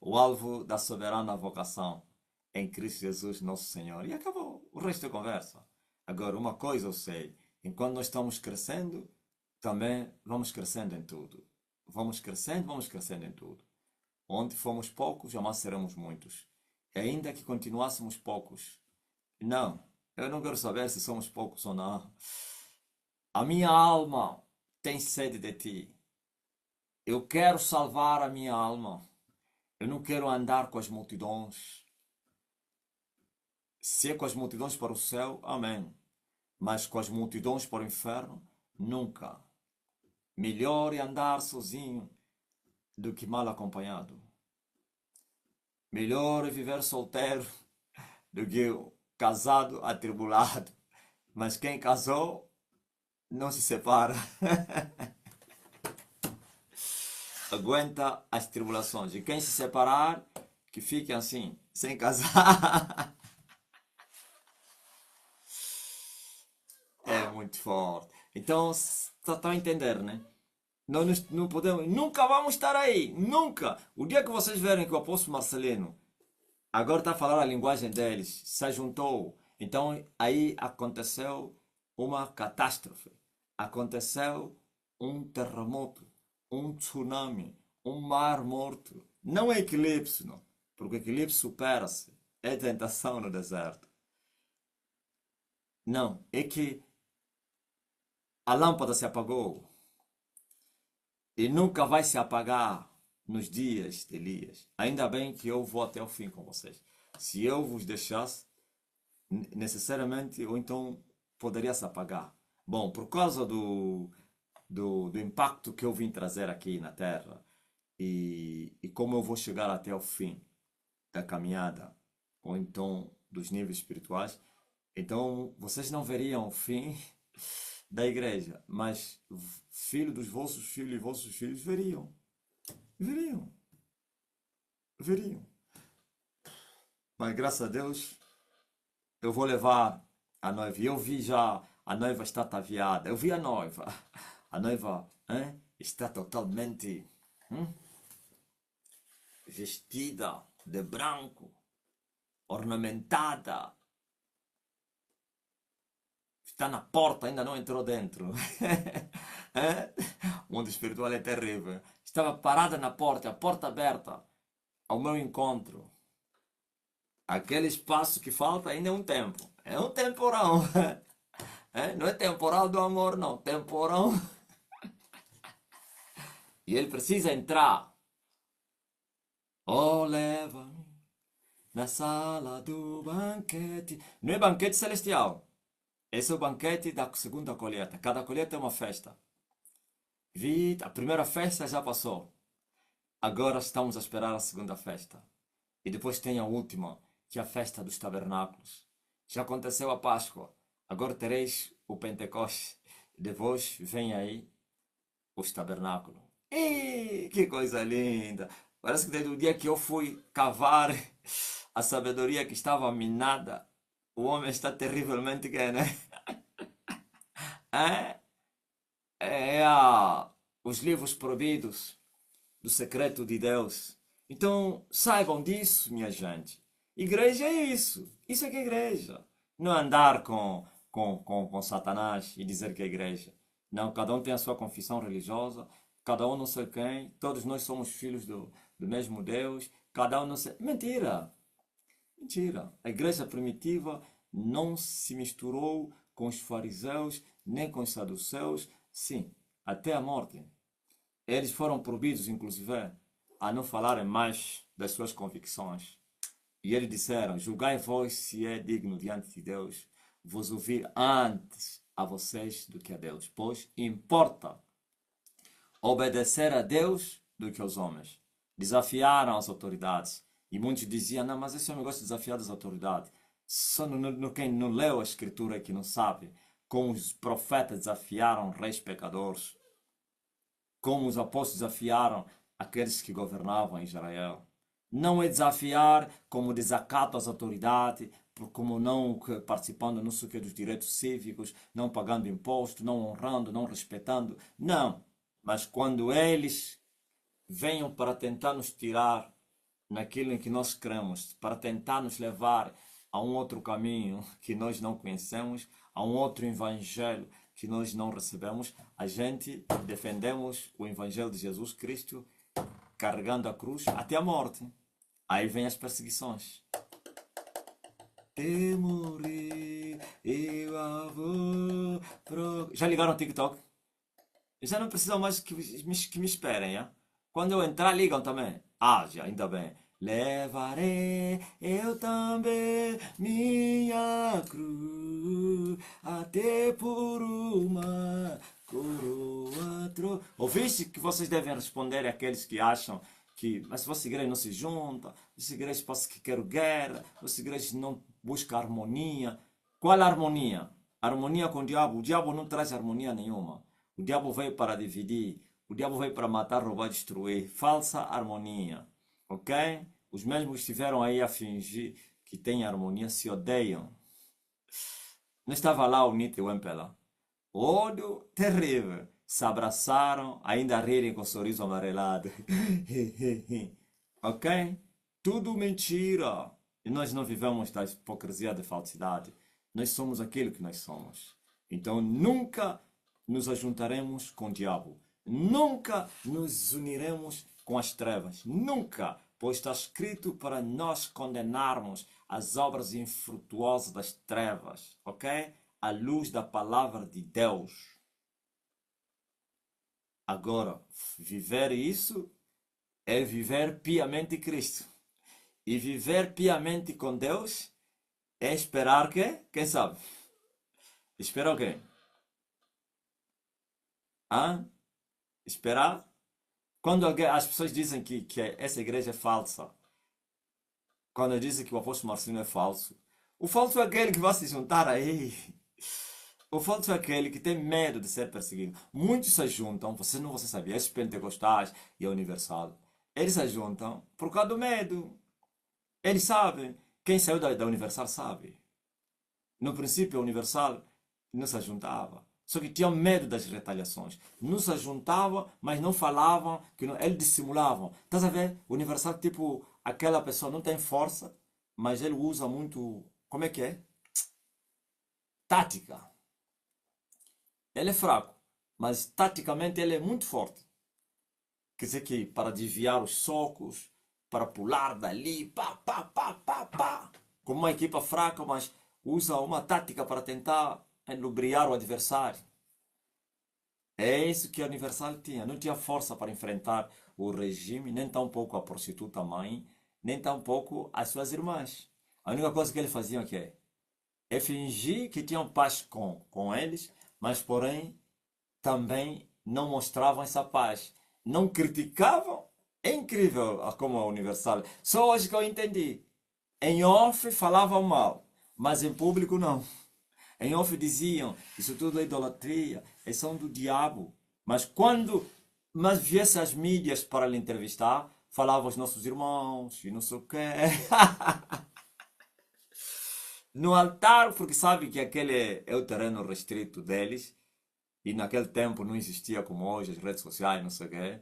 A: O alvo da soberana vocação em Cristo Jesus, nosso Senhor. E acabou. O resto é conversa. Agora, uma coisa eu sei. Enquanto nós estamos crescendo, também vamos crescendo em tudo. Vamos crescendo em tudo. Onde fomos poucos, jamais seremos muitos. E ainda que continuássemos poucos. Não, eu não quero saber se somos poucos ou não. A minha alma tem sede de ti. Eu quero salvar a minha alma. Eu não quero andar com as multidões. Se é com as multidões para o céu, amém. Mas com as multidões para o inferno, nunca. Melhor é andar sozinho do que mal acompanhado. Melhor é viver solteiro do que casado atribulado. Mas quem casou, não se separa. Aguenta as tribulações. E quem se separar, que fique assim, sem casar. É muito forte. Então, estão a entender, né? Nós não podemos, nunca vamos estar aí, nunca. O dia que vocês verem que o apóstolo Marcelino Agora está a falar a linguagem deles. Se juntou. Então aí aconteceu uma catástrofe. Aconteceu um terremoto, um tsunami, um mar morto. Não é eclipse, não. Porque o eclipse supera-se. É tentação no deserto. Não, é que a lâmpada se apagou e nunca vai se apagar nos dias de Elias. Ainda bem que eu vou até o fim com vocês. Se eu vos deixasse, necessariamente, ou então poderia se apagar. Bom, por causa do impacto que eu vim trazer aqui na Terra e como eu vou chegar até o fim da caminhada, ou então dos níveis espirituais, então vocês não veriam o fim da igreja, mas filho dos vossos filhos e vossos filhos veriam. Veriam. Veriam. Mas graças a Deus, eu vou levar a noiva. E eu vi já a noiva está ataviada. Eu vi a noiva. A noiva, hein, está totalmente vestida de branco, ornamentada. Está na porta, ainda não entrou dentro. Hein? O mundo espiritual é terrível. Estava parada na porta, a porta aberta, ao meu encontro. Aquele espaço que falta ainda é um tempo. É um temporão. Não é temporal do amor, não. Temporão. E ele precisa entrar. Oh, leva-me na sala do banquete. Não é banquete celestial. Esse é o banquete da segunda colheita. Cada colheita é uma festa. A primeira festa já passou. Agora estamos a esperar a segunda festa. E depois tem a última, que é a festa dos tabernáculos. Já aconteceu a Páscoa. Agora tereis o Pentecoste. Depois vem aí os tabernáculos. E que coisa linda! Parece que desde o dia que eu fui cavar a sabedoria que estava minada, o homem está terrivelmente quer, né? É, os livros proibidos do secreto de Deus. Então, saibam disso, minha gente. Igreja é isso. Isso é que é igreja. Não é andar com Satanás e dizer que é igreja. Não, cada um tem a sua confissão religiosa, cada um não sei quem, todos nós somos filhos do mesmo Deus, cada um não sei. Mentira! Mentira! A igreja primitiva não se misturou com os fariseus, nem com os saduceus, sim, até a morte. Eles foram proibidos, inclusive, a não falarem mais das suas convicções. E eles disseram: julgai vós se é digno diante de Deus vos ouvir antes a vocês do que a Deus, pois importa obedecer a Deus do que aos homens. Desafiaram as autoridades. E muitos diziam: não, mas esse homem gosta de desafiar as autoridades. Só quem não leu a escritura que não sabe como os profetas desafiaram reis pecadores, como os apóstolos desafiaram aqueles que governavam Israel. Não é desafiar como desacato às autoridades, como não participando não sei o que, dos direitos cívicos, não pagando imposto, não honrando, não respeitando. Não. Mas quando eles venham para tentar nos tirar naquilo em que nós cremos, para tentar nos levar a um outro caminho que nós não conhecemos, a um outro evangelho que nós não recebemos, a gente defendemos o evangelho de Jesus Cristo carregando a cruz até a morte. Aí vem as perseguições. Te morrer, eu vou Já ligaram o TikTok? Já não precisam mais que me esperem, já? Quando eu entrar, ligam também. Ah, já, ainda bem. Levarei eu também minha cruz até por uma coroa. Ouviste que vocês devem responder àqueles que acham que, mas se vossa igreja não se junta, vossa igreja parece que quer guerra, vossa igreja não busca harmonia. Qual a harmonia? Harmonia com o diabo não traz harmonia nenhuma. O diabo veio para dividir, o diabo veio para matar, roubar, destruir. Falsa harmonia, ok? Os mesmos que estiveram aí a fingir que tem harmonia se odeiam. Não estava lá o Nito e o Empela? Ódio terrível. Se abraçaram, ainda rirem com sorriso amarelado. Ok? Tudo mentira. E nós não vivemos da hipocrisia da falsidade. Nós somos aquilo que nós somos. Então nunca nos ajuntaremos com o diabo. Nunca nos uniremos com as trevas. Nunca. Pois está escrito para nós condenarmos as obras infrutuosas das trevas. Ok? À luz da palavra de Deus. Agora, viver isso é viver piamente Cristo. E viver piamente com Deus é esperar que? Quem sabe? Esperar o quê? Hã? Esperar? Quando as pessoas dizem que essa igreja é falsa, quando dizem que o apóstolo Marcinho é falso, o falso é aquele que vai se juntar aí. O falso é aquele que tem medo de ser perseguido. Muitos se juntam, você sabia, esses pentecostais e a Universal, eles se juntam por causa do medo. Eles sabem. Quem saiu da Universal sabe. No princípio, a Universal não se juntava. Só que tinham medo das retaliações. Não se juntavam, mas não falavam, eles dissimulavam. Estás a ver? O Universal, tipo, aquela pessoa não tem força, mas ele usa muito. Como é que é? Tática. Ele é fraco, mas taticamente ele é muito forte. Quer dizer que para desviar os socos, para pular dali, pá, pá, pá, pá, pá. Como uma equipa fraca, mas usa uma tática para tentar lubriar o adversário. É isso que a Universal tinha. Não tinha força para enfrentar o regime, nem tampouco a prostituta mãe, nem tampouco as suas irmãs. A única coisa que eles faziam é fingir que tinham paz com eles, mas porém também não mostravam essa paz. Não criticavam. É incrível como a Universal. Só hoje que eu entendi. Em off falavam mal, mas em público não. Em off diziam, isso tudo é idolatria, é som do diabo. Mas viesse as mídias para lhe entrevistar, falavam os nossos irmãos e não sei o quê. No altar, porque sabe que aquele é o terreno restrito deles, e naquele tempo não existia como hoje, as redes sociais, não sei o quê.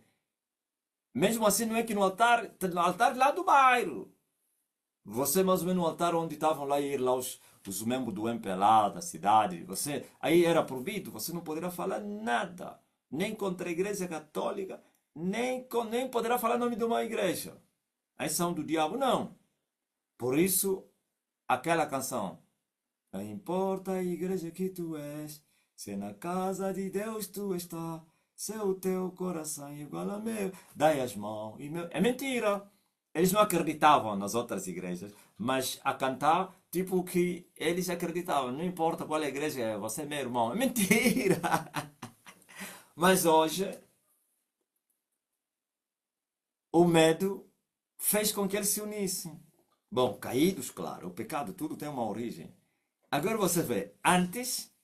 A: Mesmo assim, não é que no altar lá do bairro. Você mais ou menos no altar onde estavam lá ir lá os membros do MPLA da cidade. Aí era proibido, você não poderia falar nada. Nem contra a igreja católica, nem poderá falar o nome de uma igreja. Aí são do diabo, não. Por isso, aquela canção. Não importa a igreja que tu és, se na casa de Deus tu está, se o teu coração é igual ao meu, dai as mãos e meu. É mentira! Eles não acreditavam nas outras igrejas, mas a cantar, tipo que eles acreditavam. Não importa qual igreja é, você é meu irmão. É mentira! Mas hoje, o medo fez com que eles se unissem. Bom, caídos, claro, o pecado, tudo tem uma origem. Agora você vê, antes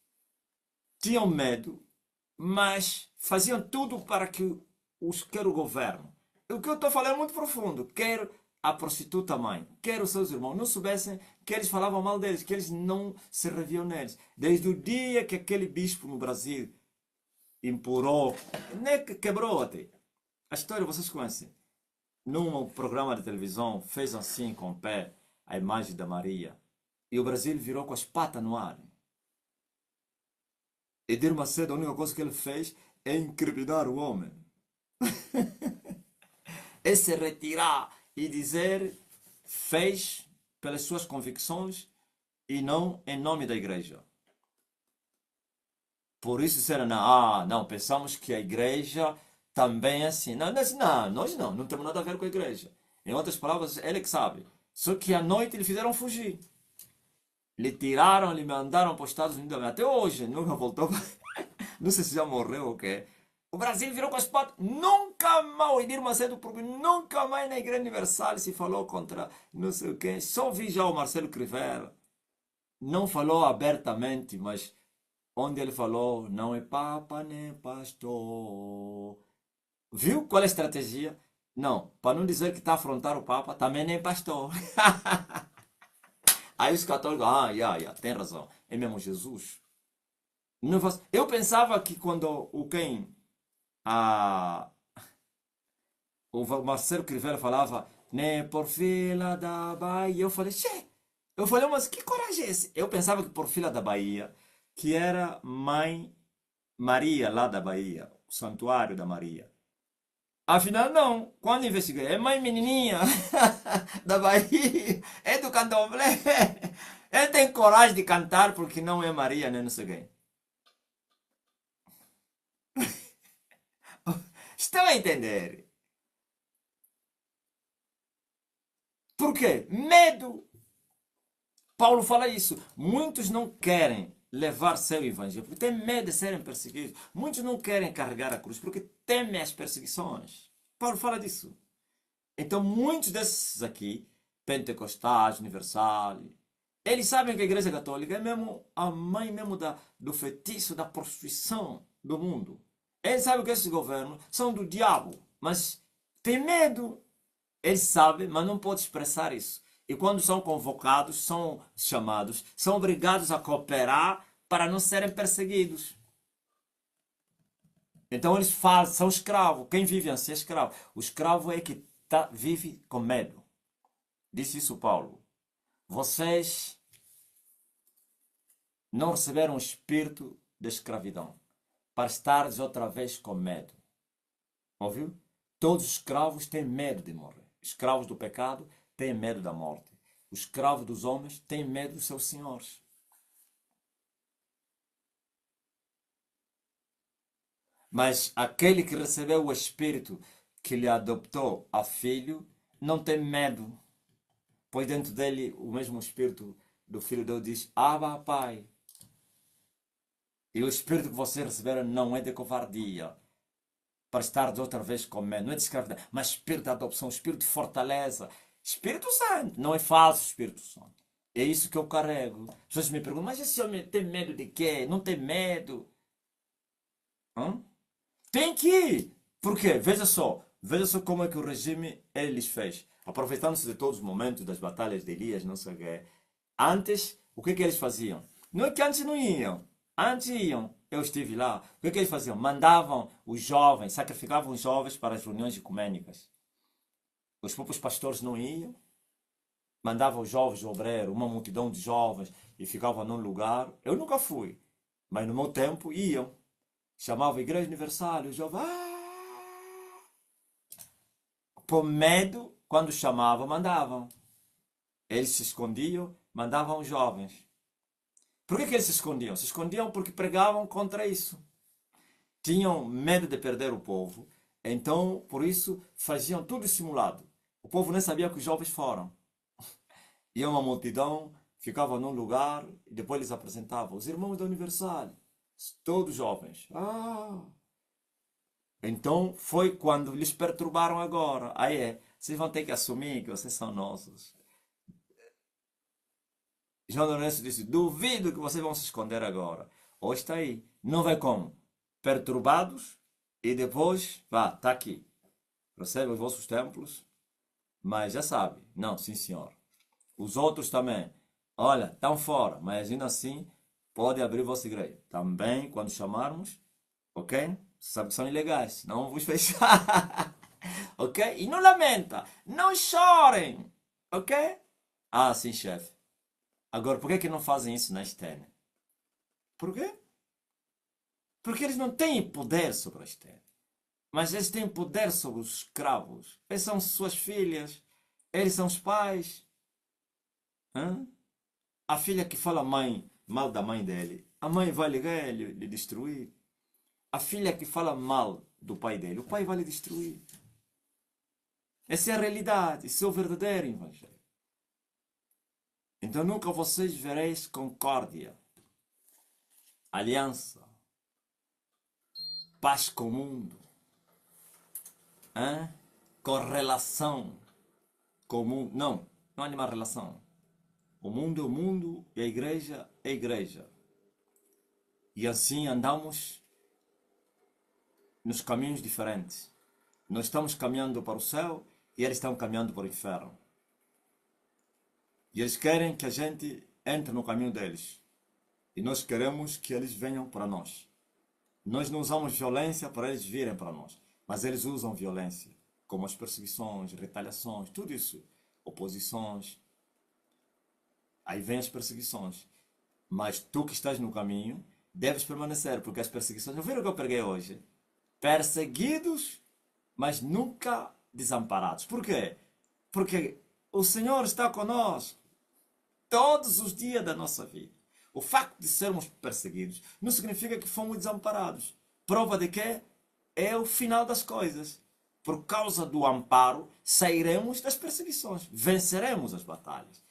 A: tinham medo, mas faziam tudo para que quer o governo. O que eu estou falando é muito profundo. Quer a prostituta mãe, quer os seus irmãos, não soubessem que eles falavam mal deles, que eles não se reviam neles. Desde o dia que aquele bispo no Brasil impurou, nem que quebrou até. A história vocês conhecem. Num programa de televisão, fez assim com o pé a imagem da Maria. E o Brasil virou com as patas no ar. Edir Macedo, a única coisa que ele fez é incriminar o homem. É se retirar e dizer fez pelas suas convicções e não em nome da igreja. Por isso disseram, não, pensamos que a igreja também é assim. Não, nós não temos nada a ver com a igreja. Em outras palavras, ele que sabe. Só que à noite lhe fizeram fugir. Lhe tiraram, lhe mandaram para os Estados Unidos. Até hoje, nunca voltou. Não sei se já morreu ou o quê. O Brasil virou com as patas. Nunca mais, o Edir Macedo, porque nunca mais na Igreja Universal se falou contra não sei o quê. Só vi já o Marcelo Crivella. Não falou abertamente, mas onde ele falou, não é papa nem pastor. Viu qual é a estratégia? Não, para não dizer que está a afrontar o papa, também nem pastor. Aí os católicos, tem razão, é mesmo Jesus. Eu pensava que quando o Marcelo Crivella falava nem por fila da Bahia. Eu falei, che, eu falei, mas que coragem é esse? Eu pensava que por fila da Bahia, que era Mãe Maria lá da Bahia, o Santuário da Maria. Afinal, não. Quando investiguei, é Mãe Menininha da Bahia, é do candomblé. Ele tem coragem de cantar porque não é Maria, nem não sei quem. Estão a entender? Por quê? Medo. Paulo fala isso. Muitos não querem levar seu evangelho porque têm medo de serem perseguidos. Muitos não querem carregar a cruz porque temem as perseguições. Paulo fala disso. Então, muitos desses aqui, pentecostais, universal, eles sabem que a Igreja Católica é mesmo a mãe mesmo do feitiço, da prostituição do mundo. Eles sabem que esses governos são do diabo, mas tem medo. Eles sabem, mas não podem expressar isso. E quando são convocados, são chamados, são obrigados a cooperar para não serem perseguidos. Então eles fazem, são escravos. Quem vive assim é escravo. O escravo é que vive com medo. Disse isso Paulo. Vocês não receberam o espírito da escravidão para estares outra vez com medo. Ouviu? Todos os escravos têm medo de morrer. Escravos do pecado têm medo da morte. Os escravos dos homens têm medo dos seus senhores. Mas aquele que recebeu o Espírito que lhe adoptou a filho não tem medo. Pois dentro dele o mesmo Espírito do Filho de Deus diz: Abba, Pai. E o Espírito que vocês receberam não é de covardia, para estar de outra vez com medo, não é de escravidão, mas Espírito de adoção, Espírito de fortaleza, Espírito Santo, não é falso Espírito Santo. É isso que eu carrego. As pessoas me perguntam, mas esse homem tem medo de quê? Não tem medo. Hã? Tem que ir. Por quê? Veja só como é que o regime ele lhes fez. Aproveitando-se de todos os momentos das batalhas de Elias, não sei o quê. Antes, o que eles faziam? Não é que antes não iam. Antes iam. Eu estive lá. O que eles faziam? Mandavam os jovens, sacrificavam os jovens para as reuniões ecumênicas. Os próprios pastores não iam. Mandavam os jovens obreiros, uma multidão de jovens, e ficavam num lugar. Eu nunca fui. Mas no meu tempo iam. Chamavam a Igreja Universal, os jovens. Por medo, quando chamavam, mandavam. Eles se escondiam, mandavam os jovens. Por que eles se escondiam? Se escondiam porque pregavam contra isso. Tinham medo de perder o povo, então, por isso, faziam tudo simulado. O povo nem sabia que os jovens foram. Ia uma multidão, ficava num lugar, e depois eles apresentavam os irmãos da Universal, todos jovens. Então, foi quando lhes perturbaram agora. Aí vocês vão ter que assumir que vocês são nossos. João Lourenço disse: duvido que vocês vão se esconder agora. Hoje está aí. Não vai como? Perturbados e depois, vá, está aqui. Recebe os vossos templos, mas já sabe. Não, sim senhor. Os outros também. Olha, estão fora, mas ainda assim pode abrir vossa igreja. Também, quando chamarmos, ok? Você sabe que são ilegais, não vos fechar. Ok? E não lamenta, não chorem. Ok? Ah, sim, chefe. Agora, por que não fazem isso na externa? Por quê? Porque eles não têm poder sobre a externa. Mas eles têm poder sobre os escravos. Eles são suas filhas. Eles são os pais. Hã? A filha que fala mal da mãe dele, a mãe vai lhe destruir. A filha que fala mal do pai dele, o pai vai lhe destruir. Essa é a realidade. Esse é o verdadeiro evangelho. Então nunca vocês vereis concórdia, aliança, paz com o mundo, correlação com o mundo. Não, não há nenhuma relação. O mundo é o mundo e a igreja é a igreja. E assim andamos nos caminhos diferentes. Nós estamos caminhando para o céu e eles estão caminhando para o inferno. E eles querem que a gente entre no caminho deles. E nós queremos que eles venham para nós. Nós não usamos violência para eles virem para nós. Mas eles usam violência. como as perseguições, retaliações, tudo isso, oposições. Aí vem as perseguições. Mas tu que estás no caminho, deves permanecer, porque as perseguições. Não viram o que eu preguei hoje? Perseguidos, mas nunca desamparados. Por quê? Porque o Senhor está conosco todos os dias da nossa vida. O facto de sermos perseguidos não significa que fomos desamparados. Prova de que é o final das coisas. Por causa do amparo, sairemos das perseguições, venceremos as batalhas,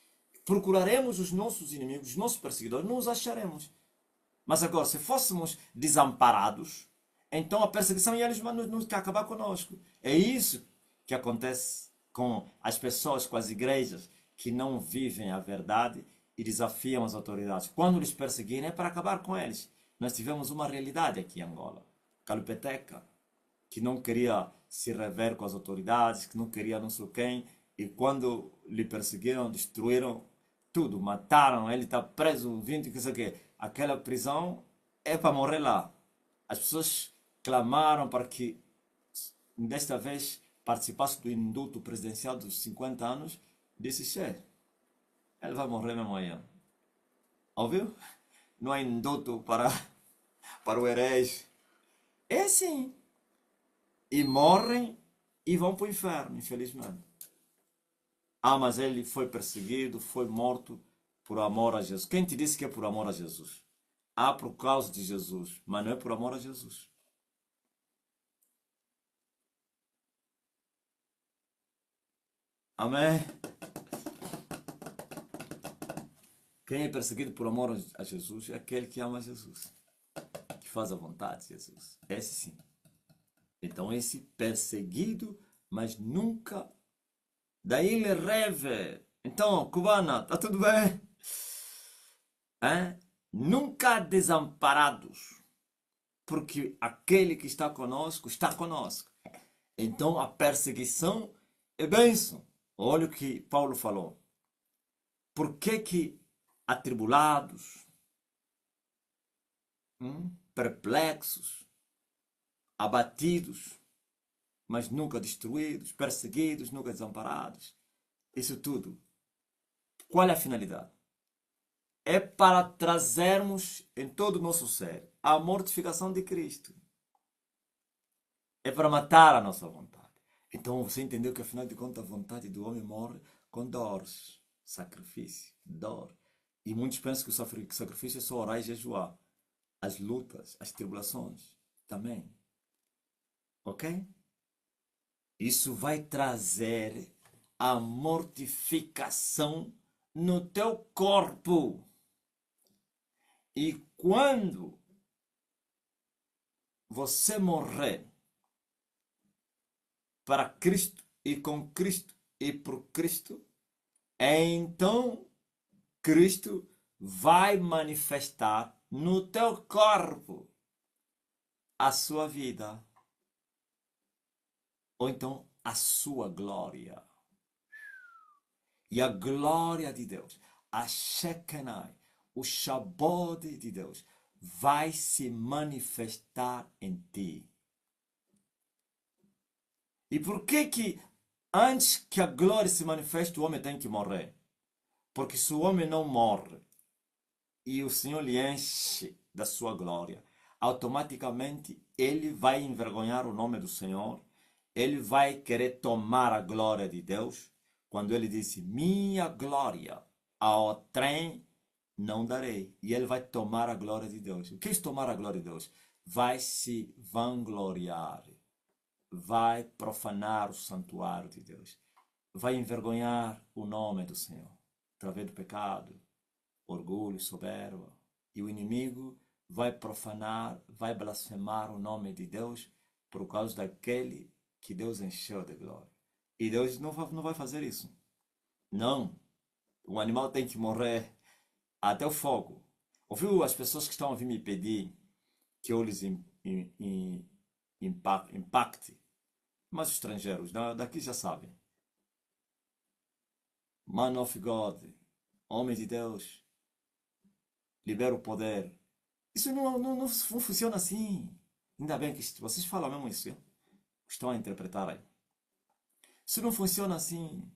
A: procuraremos os nossos inimigos, os nossos perseguidores, não os acharemos. Mas agora, se fôssemos desamparados, então a perseguição ia nos acabar conosco. É isso que acontece com as pessoas, com as igrejas que não vivem a verdade e desafiam as autoridades. Quando eles perseguirem é para acabar com eles. Nós tivemos uma realidade aqui em Angola. Calupeteca, que não queria se rever com as autoridades, que não queria não sei quem, e quando lhe perseguiram, destruíram tudo, mataram, ele está preso, 20, que sei o quê. Aquela prisão é para morrer lá. As pessoas clamaram para que, desta vez, participasse do indulto presidencial dos 50 anos. Disse, che, ele vai morrer mesmo amanhã. Ouviu? Não há indulto para o herege. É assim. E morrem e vão para o inferno, infelizmente. Ah, mas ele foi perseguido, foi morto por amor a Jesus. Quem te disse que é por amor a Jesus? Ah, por causa de Jesus, mas não é por amor a Jesus. Amém? Quem é perseguido por amor a Jesus é aquele que ama Jesus, que faz a vontade de Jesus. Esse sim. Então, esse perseguido, mas nunca. Daí ele reve. Então, cubana, tá tudo bem? Hein? Nunca desamparados, porque aquele que está conosco está conosco. Então, a perseguição é bênção. Olha o que Paulo falou. Por que atribulados, perplexos, abatidos, mas nunca destruídos, perseguidos, nunca desamparados? Isso tudo. Qual é a finalidade? É para trazermos em todo o nosso ser a mortificação de Cristo. É para matar a nossa vontade. Então você entendeu que afinal de contas a vontade do homem morre com dores, sacrifício, dor. E muitos pensam que o sacrifício é só orar e jejuar. As lutas, as tribulações também. Ok? Isso vai trazer a mortificação no teu corpo. E quando você morrer para Cristo e com Cristo e por Cristo, então Cristo vai manifestar no teu corpo a sua vida. Ou então a sua glória. E a glória de Deus, a Shekinah, o Shabbat de Deus, vai se manifestar em ti. E por que antes que a glória se manifeste, o homem tem que morrer? Porque se o homem não morre e o Senhor lhe enche da sua glória, automaticamente ele vai envergonhar o nome do Senhor, ele vai querer tomar a glória de Deus, quando ele disse, minha glória ao trem não darei. E ele vai tomar a glória de Deus. O que é tomar a glória de Deus? Vai se vangloriar, vai profanar o santuário de Deus, vai envergonhar o nome do Senhor, através do pecado, orgulho, soberba. E o inimigo vai profanar, vai blasfemar o nome de Deus por causa daquele que Deus encheu de glória. E Deus não vai fazer isso. Não. O animal tem que morrer até o fogo. Ouviu as pessoas que estão a vir me pedir que eu lhes impacte? Mas os estrangeiros daqui já sabem. Man of God, homem de Deus, libera o poder. Isso não funciona assim. Ainda bem que vocês falam mesmo isso. Estão a interpretar aí. Isso não funciona assim.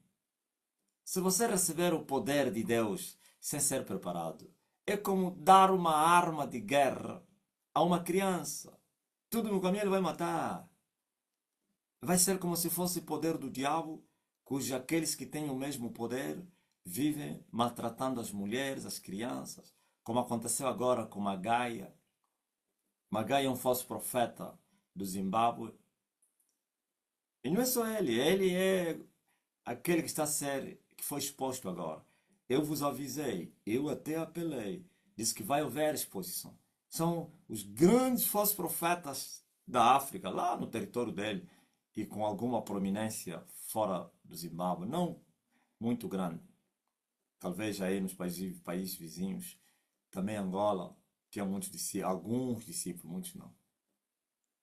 A: Se você receber o poder de Deus sem ser preparado, é como dar uma arma de guerra a uma criança. Tudo no caminho ele vai matar. Vai ser como se fosse o poder do diabo, cujos aqueles que têm o mesmo poder vivem maltratando as mulheres, as crianças, como aconteceu agora com Magaia. Magaia é um falso profeta do Zimbábue. E não é só ele é aquele que está a ser, que foi exposto agora. Eu vos avisei, eu até apelei, disse que vai haver exposição. São os grandes falsos profetas da África, lá no território dele, e com alguma prominência fora do Zimbábue, não muito grande. Talvez aí nos países vizinhos, também Angola, tinha muitos discípulos, alguns discípulos, muitos não.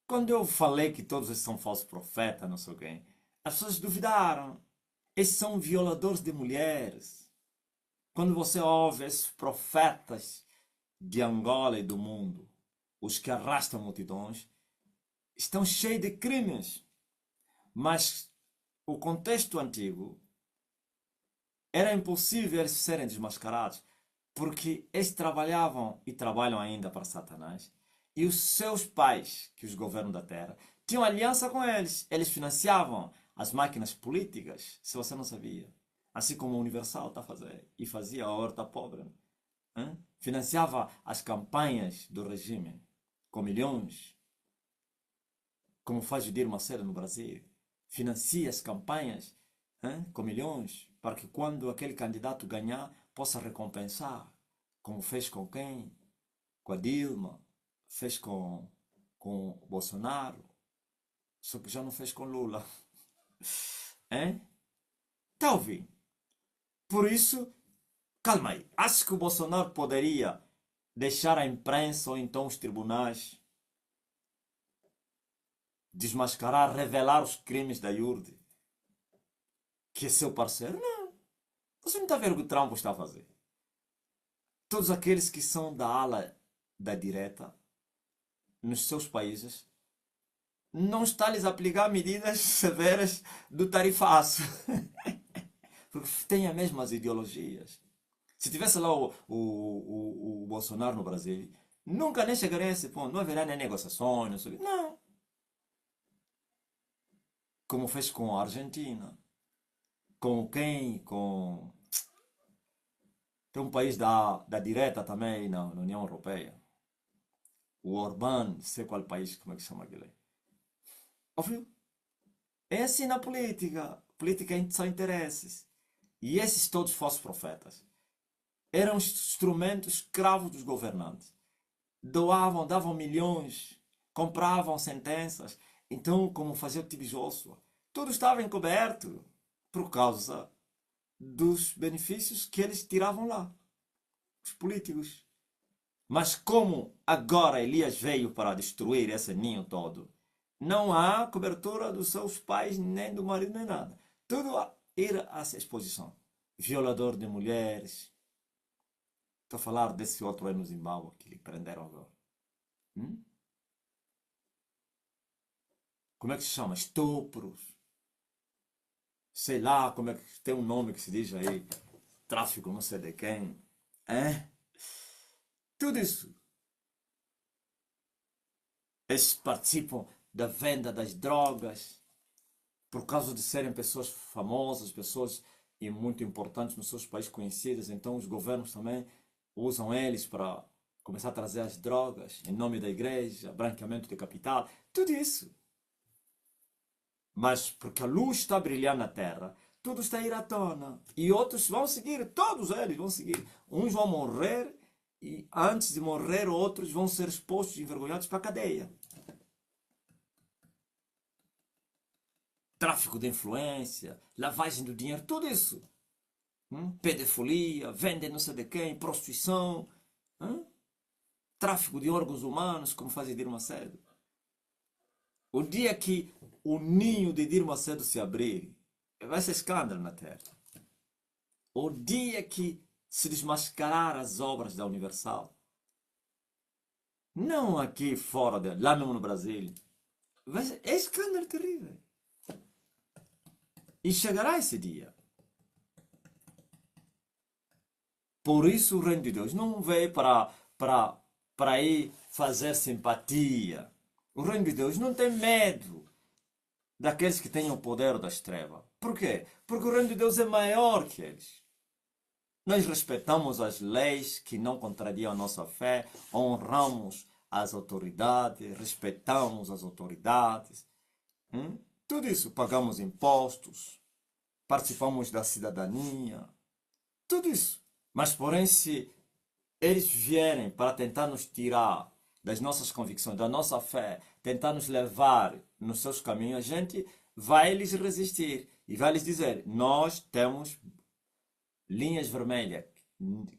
A: Quando eu falei que todos esses são falsos profetas, não sei quem, as pessoas duvidaram. Esses são violadores de mulheres. Quando você ouve esses profetas de Angola e do mundo, os que arrastam multidões, estão cheios de crimes. Mas o contexto antigo era impossível eles serem desmascarados, porque eles trabalhavam e trabalham ainda para Satanás, e os seus pais, que os governam da terra, tinham aliança com eles. Eles financiavam as máquinas políticas, se você não sabia. Assim como o Universal está a fazer, e fazia a horta pobre. Hein? Financiava as campanhas do regime com milhões, como faz o Dir Macedo no Brasil. Financia as campanhas, hein, com milhões, para que quando aquele candidato ganhar, possa recompensar. Como fez com quem? Com a Dilma, fez com o Bolsonaro, só que já não fez com Lula. Hein? Está ouvindo? Por isso, calma aí. Acho que o Bolsonaro poderia deixar a imprensa ou então os tribunais desmascarar, revelar os crimes da Yurde, que é seu parceiro? Não. Você não está vendo o que o Trump está a fazer. Todos aqueles que são da ala da direita, nos seus países, não está-lhes a aplicar medidas severas do tarifaço. Porque têm as mesmas ideologias. Se tivesse lá o Bolsonaro no Brasil, nunca nem chegaria a esse ponto. Não haverá nem negociações, não sei o quê. Não. Como fez com a Argentina. Com quem? Com... Tem um país da direita também na União Europeia. O Orbán, sei qual país, como é que chama aquele. Ouviu? É assim na política. Política são interesses. E esses todos falsos profetas eram instrumentos escravos dos governantes. Doavam, davam milhões, compravam sentenças. Então, como fazia o Tibi Joshua, tudo estava encoberto por causa dos benefícios que eles tiravam lá, os políticos. Mas como agora Elias veio para destruir esse ninho todo, não há cobertura dos seus pais, nem do marido, nem nada. Tudo a ir à exposição. Violador de mulheres. Estou a falar desse outro aí no Zimbábue que lhe prenderam agora. Hum? Como é que se chama? Estupros. Sei lá como é que tem um nome que se diz aí. Tráfico não sei de quem. É? Tudo isso. Eles participam da venda das drogas por causa de serem pessoas famosas, pessoas muito importantes nos seus países conhecidas. Então os governos também usam eles para começar a trazer as drogas em nome da igreja, branqueamento de capital, tudo isso. Mas porque a luz está a brilhar na terra, tudo está a ir à tona. E outros vão seguir, todos eles vão seguir. Uns vão morrer e antes de morrer outros vão ser expostos e envergonhados para a cadeia. Tráfico de influência, lavagem do dinheiro, tudo isso. Pedofilia, venda não sei de quem, prostituição, tráfico de órgãos humanos, como faz Edir Macedo. O dia que o ninho de Edir Macedo se abrir, vai ser escândalo na terra. O dia que se desmascarar as obras da Universal, não aqui fora, lá mesmo no Brasil, vai ser, é escândalo terrível. E chegará esse dia. Por isso o reino de Deus não veio para ir fazer simpatia. O reino de Deus não tem medo daqueles que têm o poder das trevas. Por quê? Porque o reino de Deus é maior que eles. Nós respeitamos as leis que não contrariam a nossa fé, honramos as autoridades, respeitamos as autoridades. Tudo isso, pagamos impostos, participamos da cidadania, tudo isso. Mas, porém, se eles vierem para tentar nos tirar das nossas convicções, da nossa fé, tentar nos levar nos seus caminhos, a gente vai lhes resistir e vai lhes dizer: nós temos linhas vermelhas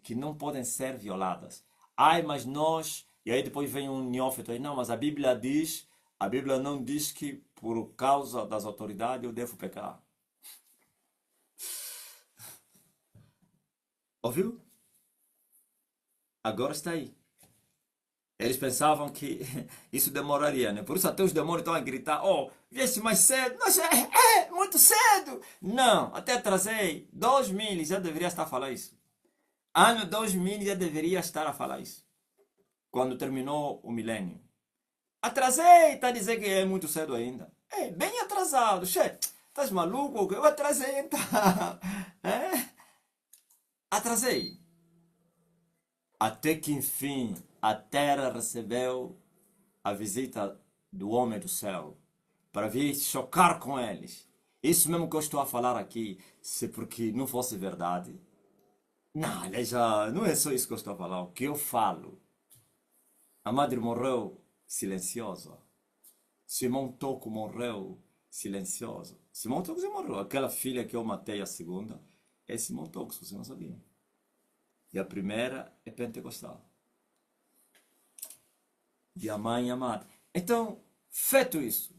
A: que não podem ser violadas. Ai, mas nós. E aí depois vem um neófito aí: não, mas a Bíblia diz, a Bíblia não diz que por causa das autoridades eu devo pecar. Ouviu? Agora está aí. Eles pensavam que isso demoraria, né? Por isso até os demônios estão a gritar: oh, viesse mais cedo. Não, muito cedo. Não, até atrasei. 2000 já deveria estar a falar isso. Ano 2000 já deveria estar a falar isso. Quando terminou o milênio. Atrasei, tá a dizer que é muito cedo ainda. É, bem atrasado. Che, estás maluco? Eu atrasei então. É? Atrasei. Até que enfim a terra recebeu a visita do homem do céu para vir chocar com eles. Isso mesmo que eu estou a falar aqui, se porque não fosse verdade. Não, não é só isso que eu estou a falar. O que eu falo. A madre morreu silenciosa. Simão Toco morreu silenciosa. Simão Toco já morreu. Aquela filha que eu matei, a segunda, é Simão Toco, se você não sabia. E a primeira é pentecostal. E a mãe e a madre. Então, feito isso,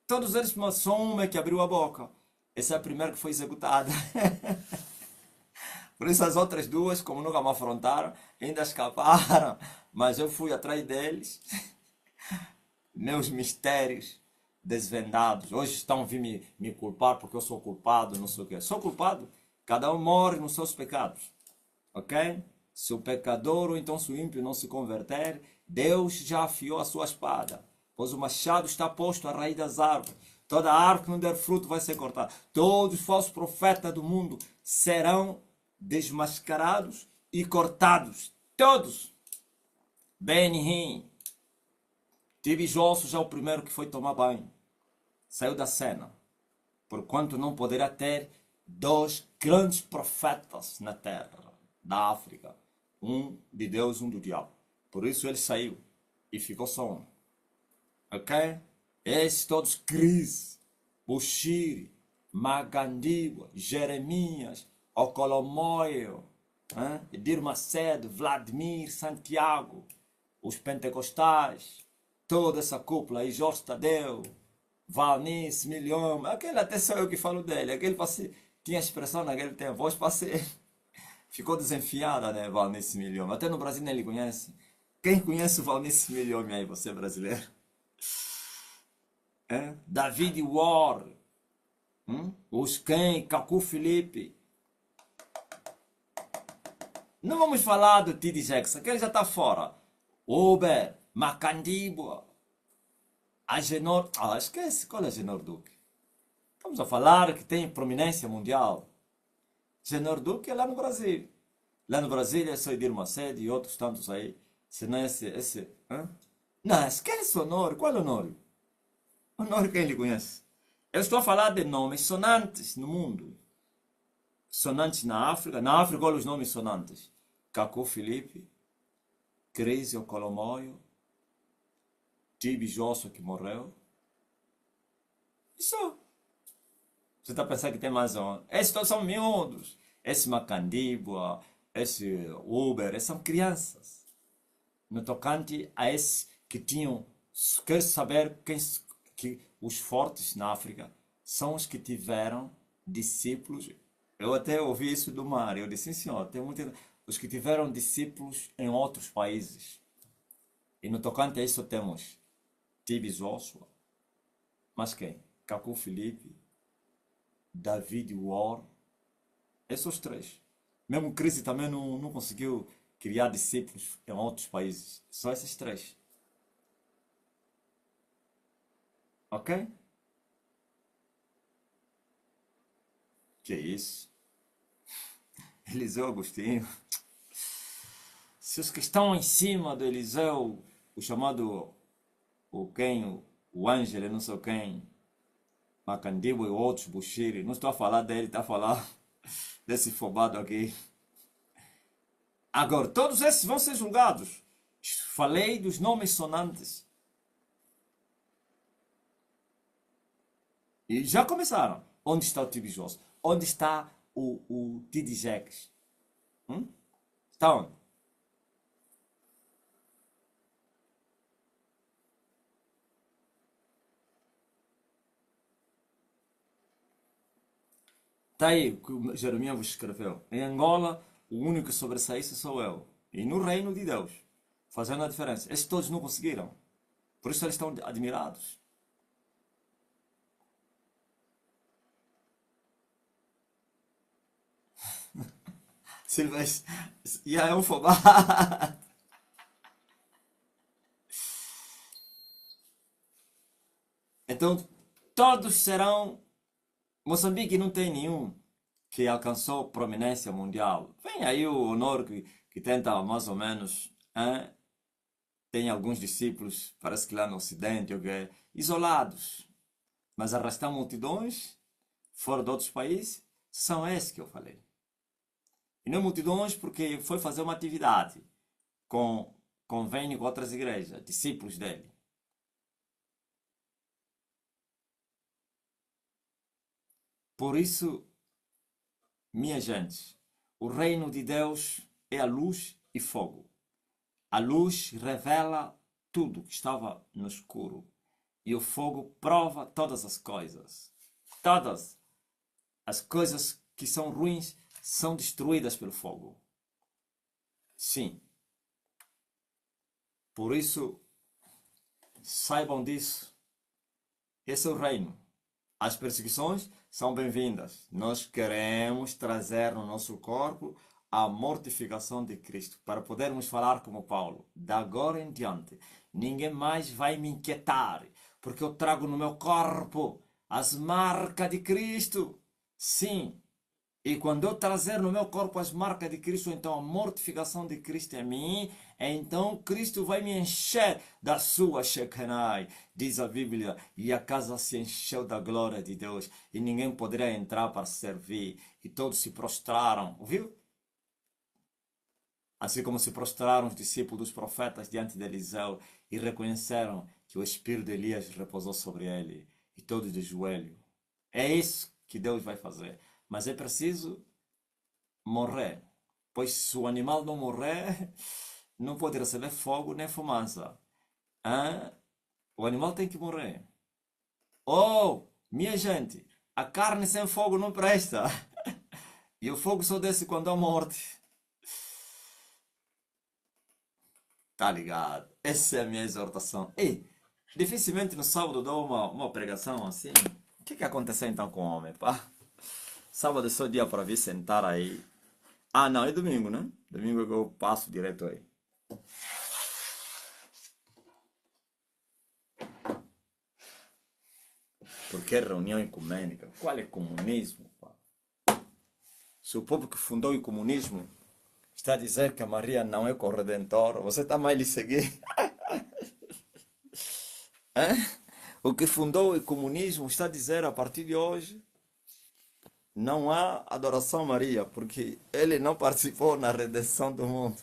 A: todos eles só uma que abriu a boca. Essa é a primeira que foi executada. Por isso as outras duas, como nunca me afrontaram, ainda escaparam. Mas eu fui atrás deles. Meus mistérios desvendados. Hoje estão a vir me culpar porque eu sou culpado, não sei o quê. Sou culpado. Cada um morre nos seus pecados. Ok? Se o pecador ou então se o ímpio não se converter, Deus já afiou a sua espada. Pois o machado está posto à raiz das árvores. Toda árvore que não der fruto vai ser cortada. Todos os falsos profetas do mundo serão desmascarados e cortados. Todos. Benihim. Tibijosso já é o primeiro que foi tomar banho. Saiu da cena. Porquanto não poderá ter dois grandes profetas na terra, da África. Um de Deus, um do diabo. Por isso ele saiu e ficou só um. Ok? Esses todos, Cris, Bushiri, Magandiba, Jeremias, Ocolomoio, Edir Macedo, Vladimir, Santiago, os pentecostais, toda essa cúpula aí, Jorge Tadeu, Valnice, Milhão, aquele até sou eu que falo dele, aquele tinha expressão naquele tempo, voz passei, ficou desenfiada, né, Valnice Milhão, até no Brasil nem ele conhece. Quem conhece o Valnice Milhão aí, você brasileiro? David War, os quem, Cacu Felipe. Não vamos falar do T.D. Jackson, que ele já está fora. Uber, Macandiba, Agenor. Esquece, qual é Agenor Duque? Estamos a falar que tem prominência mundial. Agenor Duque é lá no Brasil. Lá no Brasil é só Edir Macedo e outros tantos aí. Se não é esse. Não, esquece o Honório. Qual é o Honório? Honório quem ele conhece? Eu estou a falar de nomes sonantes no mundo. Sonantes na África. Na África, olha os nomes sonantes. Cacu Felipe, Cris Ocolomoio, Tibi Josso que morreu. E só. Você está pensando que tem mais um? Esses todos são miúdos. Esse Macandiba, esse Uber, esses são crianças. No tocante a esses que tinham... Quer saber que os fortes na África são os que tiveram discípulos. Eu até ouvi isso do Mário. Eu disse, sim senhor, tem muito... Os que tiveram discípulos em outros países. E no tocante a isso temos Tibi Joshua. Mas quem? Cacu Felipe, David War. Esses são os três. Mesmo Cristo também não conseguiu criar discípulos em outros países. Só esses três. Ok? Que isso? Eliseu Agostinho. Se os que estão em cima do Eliseu, o chamado, o quem, o Ângelo, não sei quem, Macandibo e outros, Bushiri, não estou a falar dele, estou a falar desse fobado aqui. Agora, todos esses vão ser julgados. Falei dos nomes sonantes. E já começaram. Onde está o Tibijoso? Onde está o Didi Jeques? Está onde? Está aí o que o Jeremias vos escreveu. Em Angola, o único que sobressaísse sou eu. E no reino de Deus. Fazendo a diferença. Esses todos não conseguiram. Por isso eles estão admirados. Silvestre. E aí é um fobado. Então, todos serão. Moçambique não tem nenhum que alcançou prominência mundial. Vem aí o Honor que tenta mais ou menos. Hein? Tem alguns discípulos, parece que lá no Ocidente, okay? Isolados. Mas arrastar multidões fora de outros países são esses que eu falei. E não multidões porque foi fazer uma atividade com convênio com outras igrejas, discípulos dele. Por isso, minha gente, o reino de Deus é a luz e fogo. A luz revela tudo que estava no escuro. E o fogo prova todas as coisas. Todas as coisas que são ruins são destruídas pelo fogo. Sim. Por isso, saibam disso. Esse é o reino. As perseguições são bem-vindas. Nós queremos trazer no nosso corpo a mortificação de Cristo, para podermos falar como Paulo. Da agora em diante, ninguém mais vai me inquietar, porque eu trago no meu corpo as marcas de Cristo. Sim. E quando eu trazer no meu corpo as marcas de Cristo, então a mortificação de Cristo em mim, então Cristo vai me encher da sua Shekinah, diz a Bíblia, e a casa se encheu da glória de Deus, e ninguém poderia entrar para servir, e todos se prostraram, ouviu? Assim como se prostraram os discípulos dos profetas diante de Eliseu, e reconheceram que o espírito de Elias repousou sobre ele, e todos de joelho. É isso que Deus vai fazer. Mas é preciso morrer. Pois se o animal não morrer, não pode receber fogo nem fumaça. O animal tem que morrer. Oh, minha gente, a carne sem fogo não presta. E o fogo só desce quando há morte. Tá ligado? Essa é a minha exortação. E dificilmente no sábado dou uma pregação assim. O que aconteceu então com o homem, pá? Sábado é só dia para vir sentar aí. Ah, não, é domingo, né? Domingo é que eu passo direto aí. Porque é reunião ecumênica. Qual é comunismo, pá? Se o povo que fundou o comunismo está a dizer que a Maria não é corredentora, você está mais lhe seguir? O que fundou o comunismo está a dizer a partir de hoje não há adoração a Maria, porque ele não participou na redenção do mundo.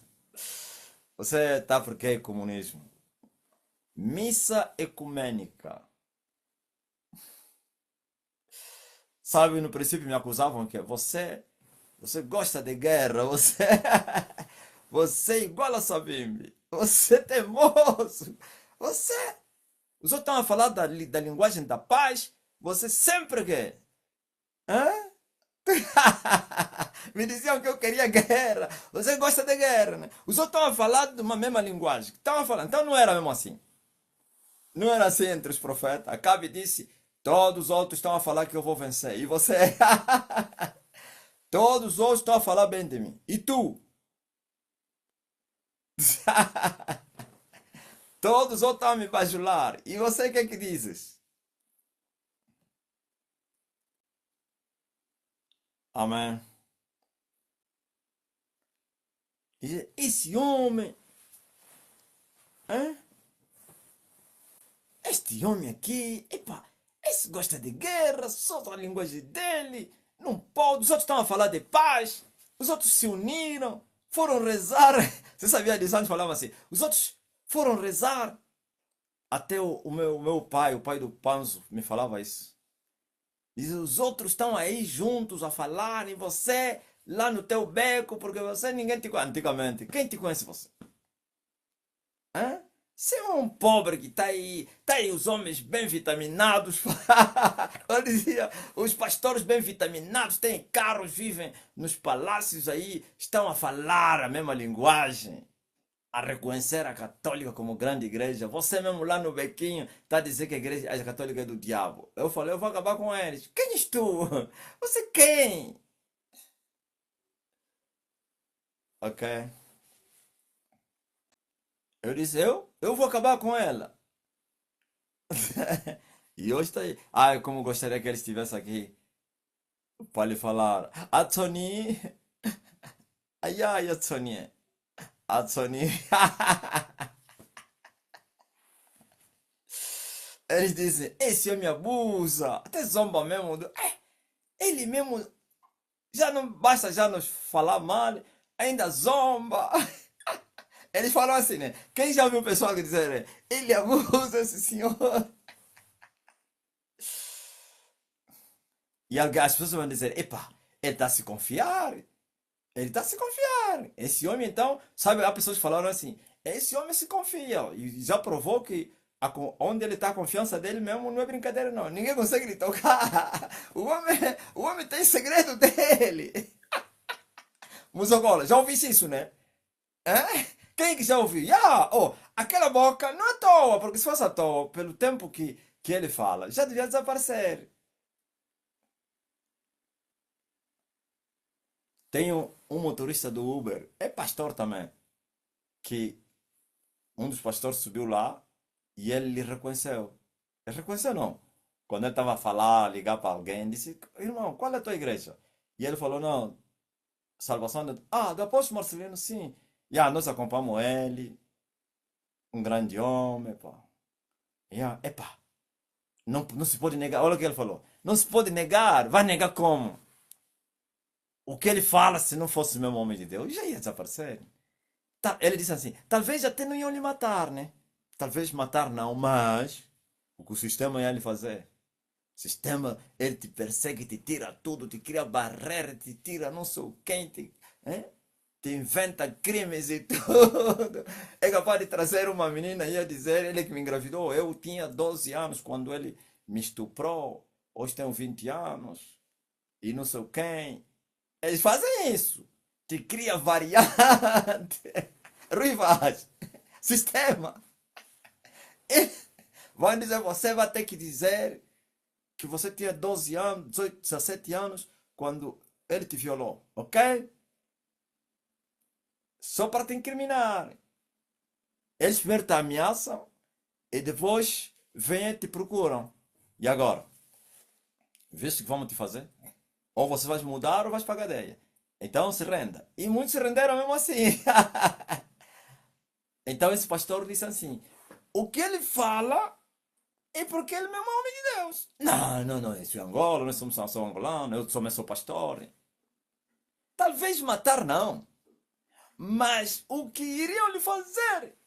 A: Você está porque é comunismo. Missa ecumênica. Sabe, no princípio me acusavam que você gosta de guerra, você é igual a Sabimbi, você é teimoso, você... Os outros estão a falar da linguagem da paz, você sempre quer. Hã? Me diziam que eu queria guerra. Você gosta de guerra, né? Os outros estão a falar de uma mesma linguagem. Estão a falar. Então não era mesmo assim. Não era assim entre os profetas. Acabe disse: Todos os outros estão a falar que eu vou vencer. E você? Todos os outros estão a falar bem de mim. E tu? Todos os outros estão a me bajular. E você o que é que dizes? Amém. E esse homem, hein? Este homem aqui, epa, esse gosta de guerra, só a linguagem dele, não pode. Os outros estão a falar de paz, os outros se uniram, foram rezar. Você sabia disso? Antes falavam assim: os outros foram rezar. Até o meu pai, o pai do Panzo, me falava isso. Diz: os outros estão aí juntos a falar em você, lá no teu beco, porque você ninguém te conhece. Antigamente, quem te conhece você? Hã? Você é um pobre que tá aí os homens bem vitaminados. Eu dizia, os pastores bem vitaminados têm carros, vivem nos palácios aí, estão a falar a mesma linguagem, a reconhecer a católica como grande igreja. Você mesmo lá no bequinho está a dizer que a católica é do diabo. Eu falei, eu vou acabar com eles. Quem és tu? Você quem? Ok. Eu disse, eu vou acabar com ela. E hoje está aí. Ai, como gostaria que ele estivesse aqui para lhe falar. A Tony. Ai, ai, a Tony. A Tony. Eles dizem, esse homem abusa. Até zomba mesmo. Ele mesmo já não basta já nos falar mal, ainda zomba. Eles falam assim, né? Quem já ouviu o pessoal que dizer, né? Ele abusa esse senhor. E as pessoas vão dizer, epa, ele está a se confiar. Ele está a se confiar. Esse homem, então, sabe, há pessoas que falaram assim, esse homem se confia. E já provou que onde ele está, a confiança dele mesmo não é brincadeira, não. Ninguém consegue lhe tocar. O homem tem segredo dele. Musogola, já ouviste isso, né? É? Quem que já ouviu? Oh, aquela boca não é à toa, porque se fosse à toa, pelo tempo que ele fala, já devia desaparecer. Tem um motorista do Uber, é pastor também, que um dos pastores subiu lá e ele lhe reconheceu. Ele reconheceu não. Quando ele estava a falar, ligar para alguém, disse, irmão, qual é a tua igreja? E ele falou, não, salvação do apóstolo Marcelino, sim. Nós acompanhamos ele, um grande homem, pá. Epá, não se pode negar. Olha o que ele falou. Não se pode negar. Vai negar como? O que ele fala, se não fosse o mesmo homem de Deus, já ia desaparecer. Ele disse assim: talvez até não iam lhe matar, né? Talvez matar não, mas o que o sistema ia lhe fazer? O sistema, ele te persegue, te tira tudo, te cria barreira, te tira não sei o quem, te inventa crimes e tudo. É capaz de trazer uma menina e ia dizer, ele que me engravidou, eu tinha 12 anos quando ele me estuprou, hoje tenho 20 anos, e não sei quem. Eles fazem isso. Te cria variante. Rivas. Sistema. E vão dizer, você vai ter que dizer que você tinha 12 anos, 18, 17 anos, quando ele te violou, ok? Só para te incriminar. Eles primeiro te ameaçam e depois vêm e te procuram. E agora? Viste o que vamos te fazer? Ou você vai mudar ou vais para a cadeia. Então se renda. E muitos se renderam mesmo assim. Então esse pastor disse assim: o que ele fala é porque ele mesmo é homem de Deus. Não, não, não, isso é Angola, nós somos só angolano, eu também sou pastor. Talvez matar não, mas o que iriam lhe fazer?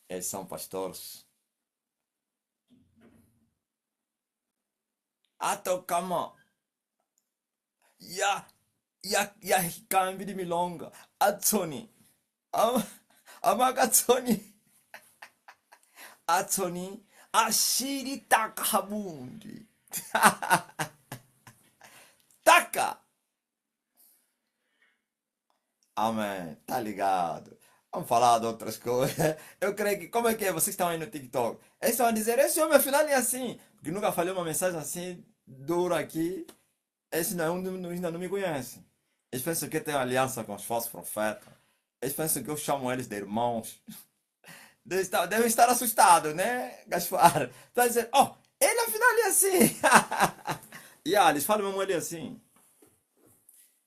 A: Eles são pastores. Atokama. Ya, ya hikambi de milonga. Atsoni. Am- Amagatsoni. Atsoni. Ashiri takabundi. Taca! Amém. Tá ligado? Vamos falar de outras coisas. Eu creio que, como é que é? Vocês estão aí no TikTok. Eles estão a dizer, esse homem afinal é assim. Porque nunca falei uma mensagem assim dura aqui. Esse não, ainda não me conhece. Eles pensam que eu tenho aliança com os falsos profetas. Eles pensam que eu chamo eles de irmãos. Devem estar assustados, né, Gaspar? Tá dizendo, oh, ele afinal é assim. E eles falam mesmo ele assim.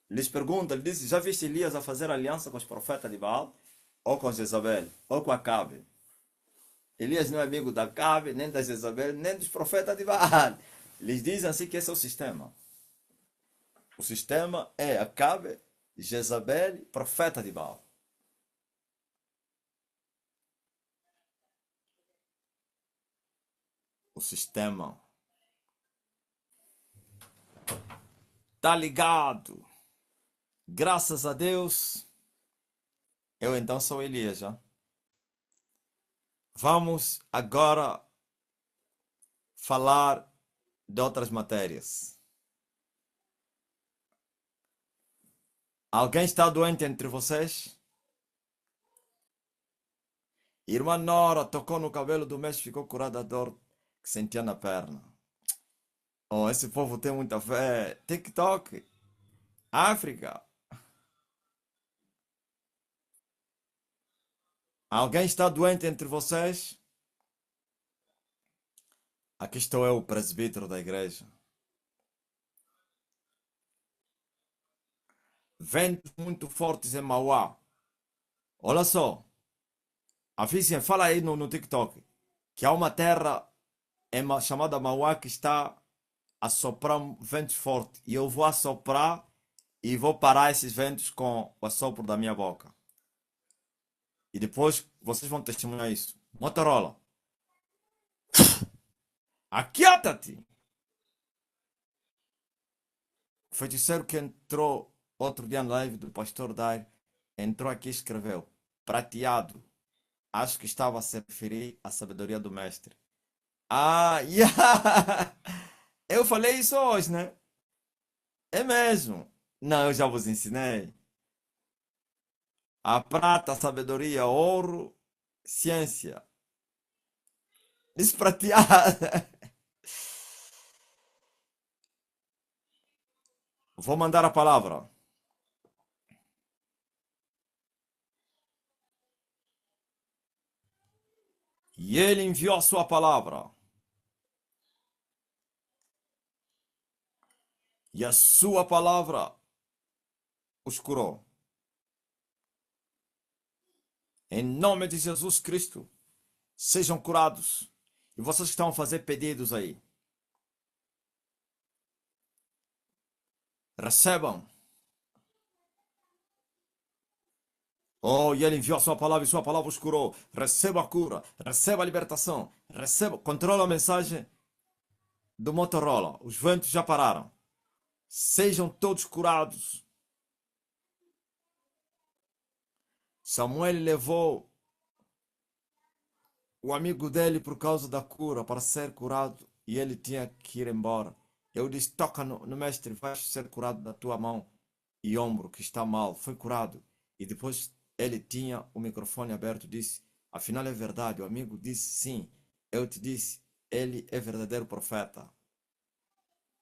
A: Lhes pergunta, ele diz, já viste Elias a fazer aliança com os profetas de Baal? Ou com Jezabel? Ou com Acabe? Elias não é amigo da Acabe, nem da Jezabel, nem dos profetas de Baal. Eles dizem assim que esse é o sistema. O sistema é Acabe, Jezabel, profeta de Baal. O sistema. Tá ligado? Graças a Deus, eu então sou Elias já. Vamos agora falar de outras matérias. Alguém está doente entre vocês? Irmã Nora tocou no cabelo do mês e ficou curada da dor que sentia na perna. Oh, esse povo tem muita fé. TikTok, África. Alguém está doente entre vocês? Aqui estou eu, o presbítero da igreja. Ventos muito fortes em Mauá. Olha só. A Vivian fala aí no TikTok que há uma terra chamada Mauá que está a soprar ventos fortes. E eu vou assoprar e vou parar esses ventos com o assopro da minha boca. E depois vocês vão testemunhar isso. Motorola, aquieta-te! O feiticeiro que entrou outro dia na live do pastor Dair entrou aqui e escreveu prateado. Acho que estava a se referir à sabedoria do mestre. Ah, yeah! Eu falei isso hoje, né? É mesmo. Não, eu já vos ensinei. A prata, a sabedoria, ouro, ciência. Desprateada. Vou mandar a palavra. E ele enviou a sua palavra. E a sua palavra os curou. Em nome de Jesus Cristo, sejam curados. E vocês que estão a fazer pedidos aí, recebam. Oh, e ele enviou a sua palavra e sua palavra os curou. Receba a cura, receba a libertação, receba, controla a mensagem do Motorola. Os ventos já pararam. Sejam todos curados. Samuel levou o amigo dele por causa da cura para ser curado e ele tinha que ir embora. Eu disse: toca no mestre, vais ser curado da tua mão e ombro que está mal. Foi curado. E depois ele tinha o microfone aberto, disse: afinal é verdade. O amigo disse: sim, eu te disse, ele é verdadeiro profeta.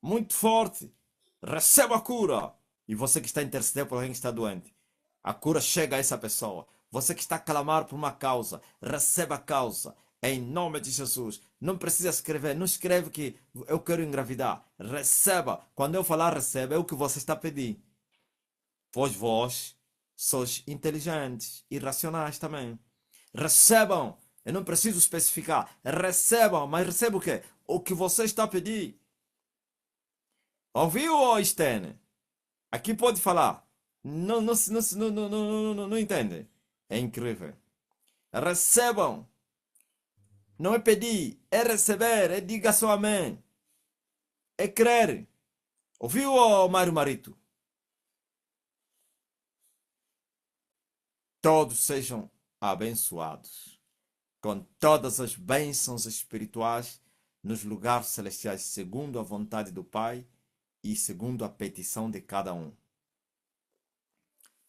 A: Muito forte. Receba a cura. E você que está intercedendo por alguém que está doente, a cura chega a essa pessoa. Você que está a clamar por uma causa, receba a causa. Em nome de Jesus. Não precisa escrever. Não escreve que eu quero engravidar. Receba. Quando eu falar receba, é o que você está pedindo. Pois vós sois inteligentes e racionais também. Recebam. Eu não preciso especificar. Recebam. Mas receba o quê? O que você está a pedir. Ouviu, Stene? Aqui pode falar. Não entende. É incrível. Recebam. Não é pedir, é receber, é diga só amém. É crer. Ouviu, Mário Marito? Todos sejam abençoados com todas as bênçãos espirituais nos lugares celestiais, segundo a vontade do Pai e segundo a petição de cada um.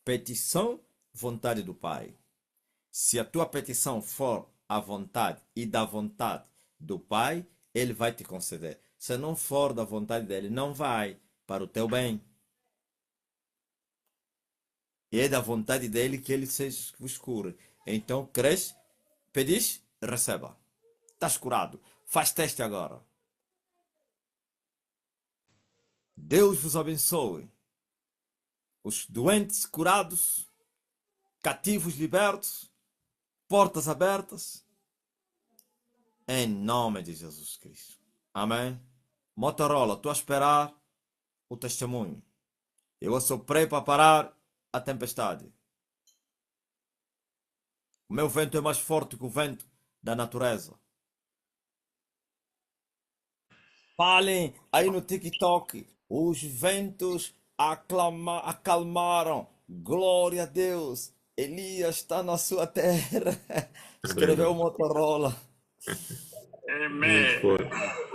A: Petição, vontade do Pai. Se a tua petição for à vontade e da vontade do Pai, Ele vai te conceder. Se não for da vontade dele, não vai para o teu bem. E é da vontade dele que ele se vos cure. Então, crês, pedis, receba. Estás curado. Faz teste agora. Deus vos abençoe. Os doentes curados, cativos libertos, portas abertas, em nome de Jesus Cristo. Amém? Motorola, estou a esperar o testemunho. Eu assoprei para parar a tempestade. O meu vento é mais forte que o vento da natureza. Falem aí no TikTok. Os ventos acalmaram. Glória a Deus. Elias está na sua terra. Escreveu o Motorola.
C: Muito forte.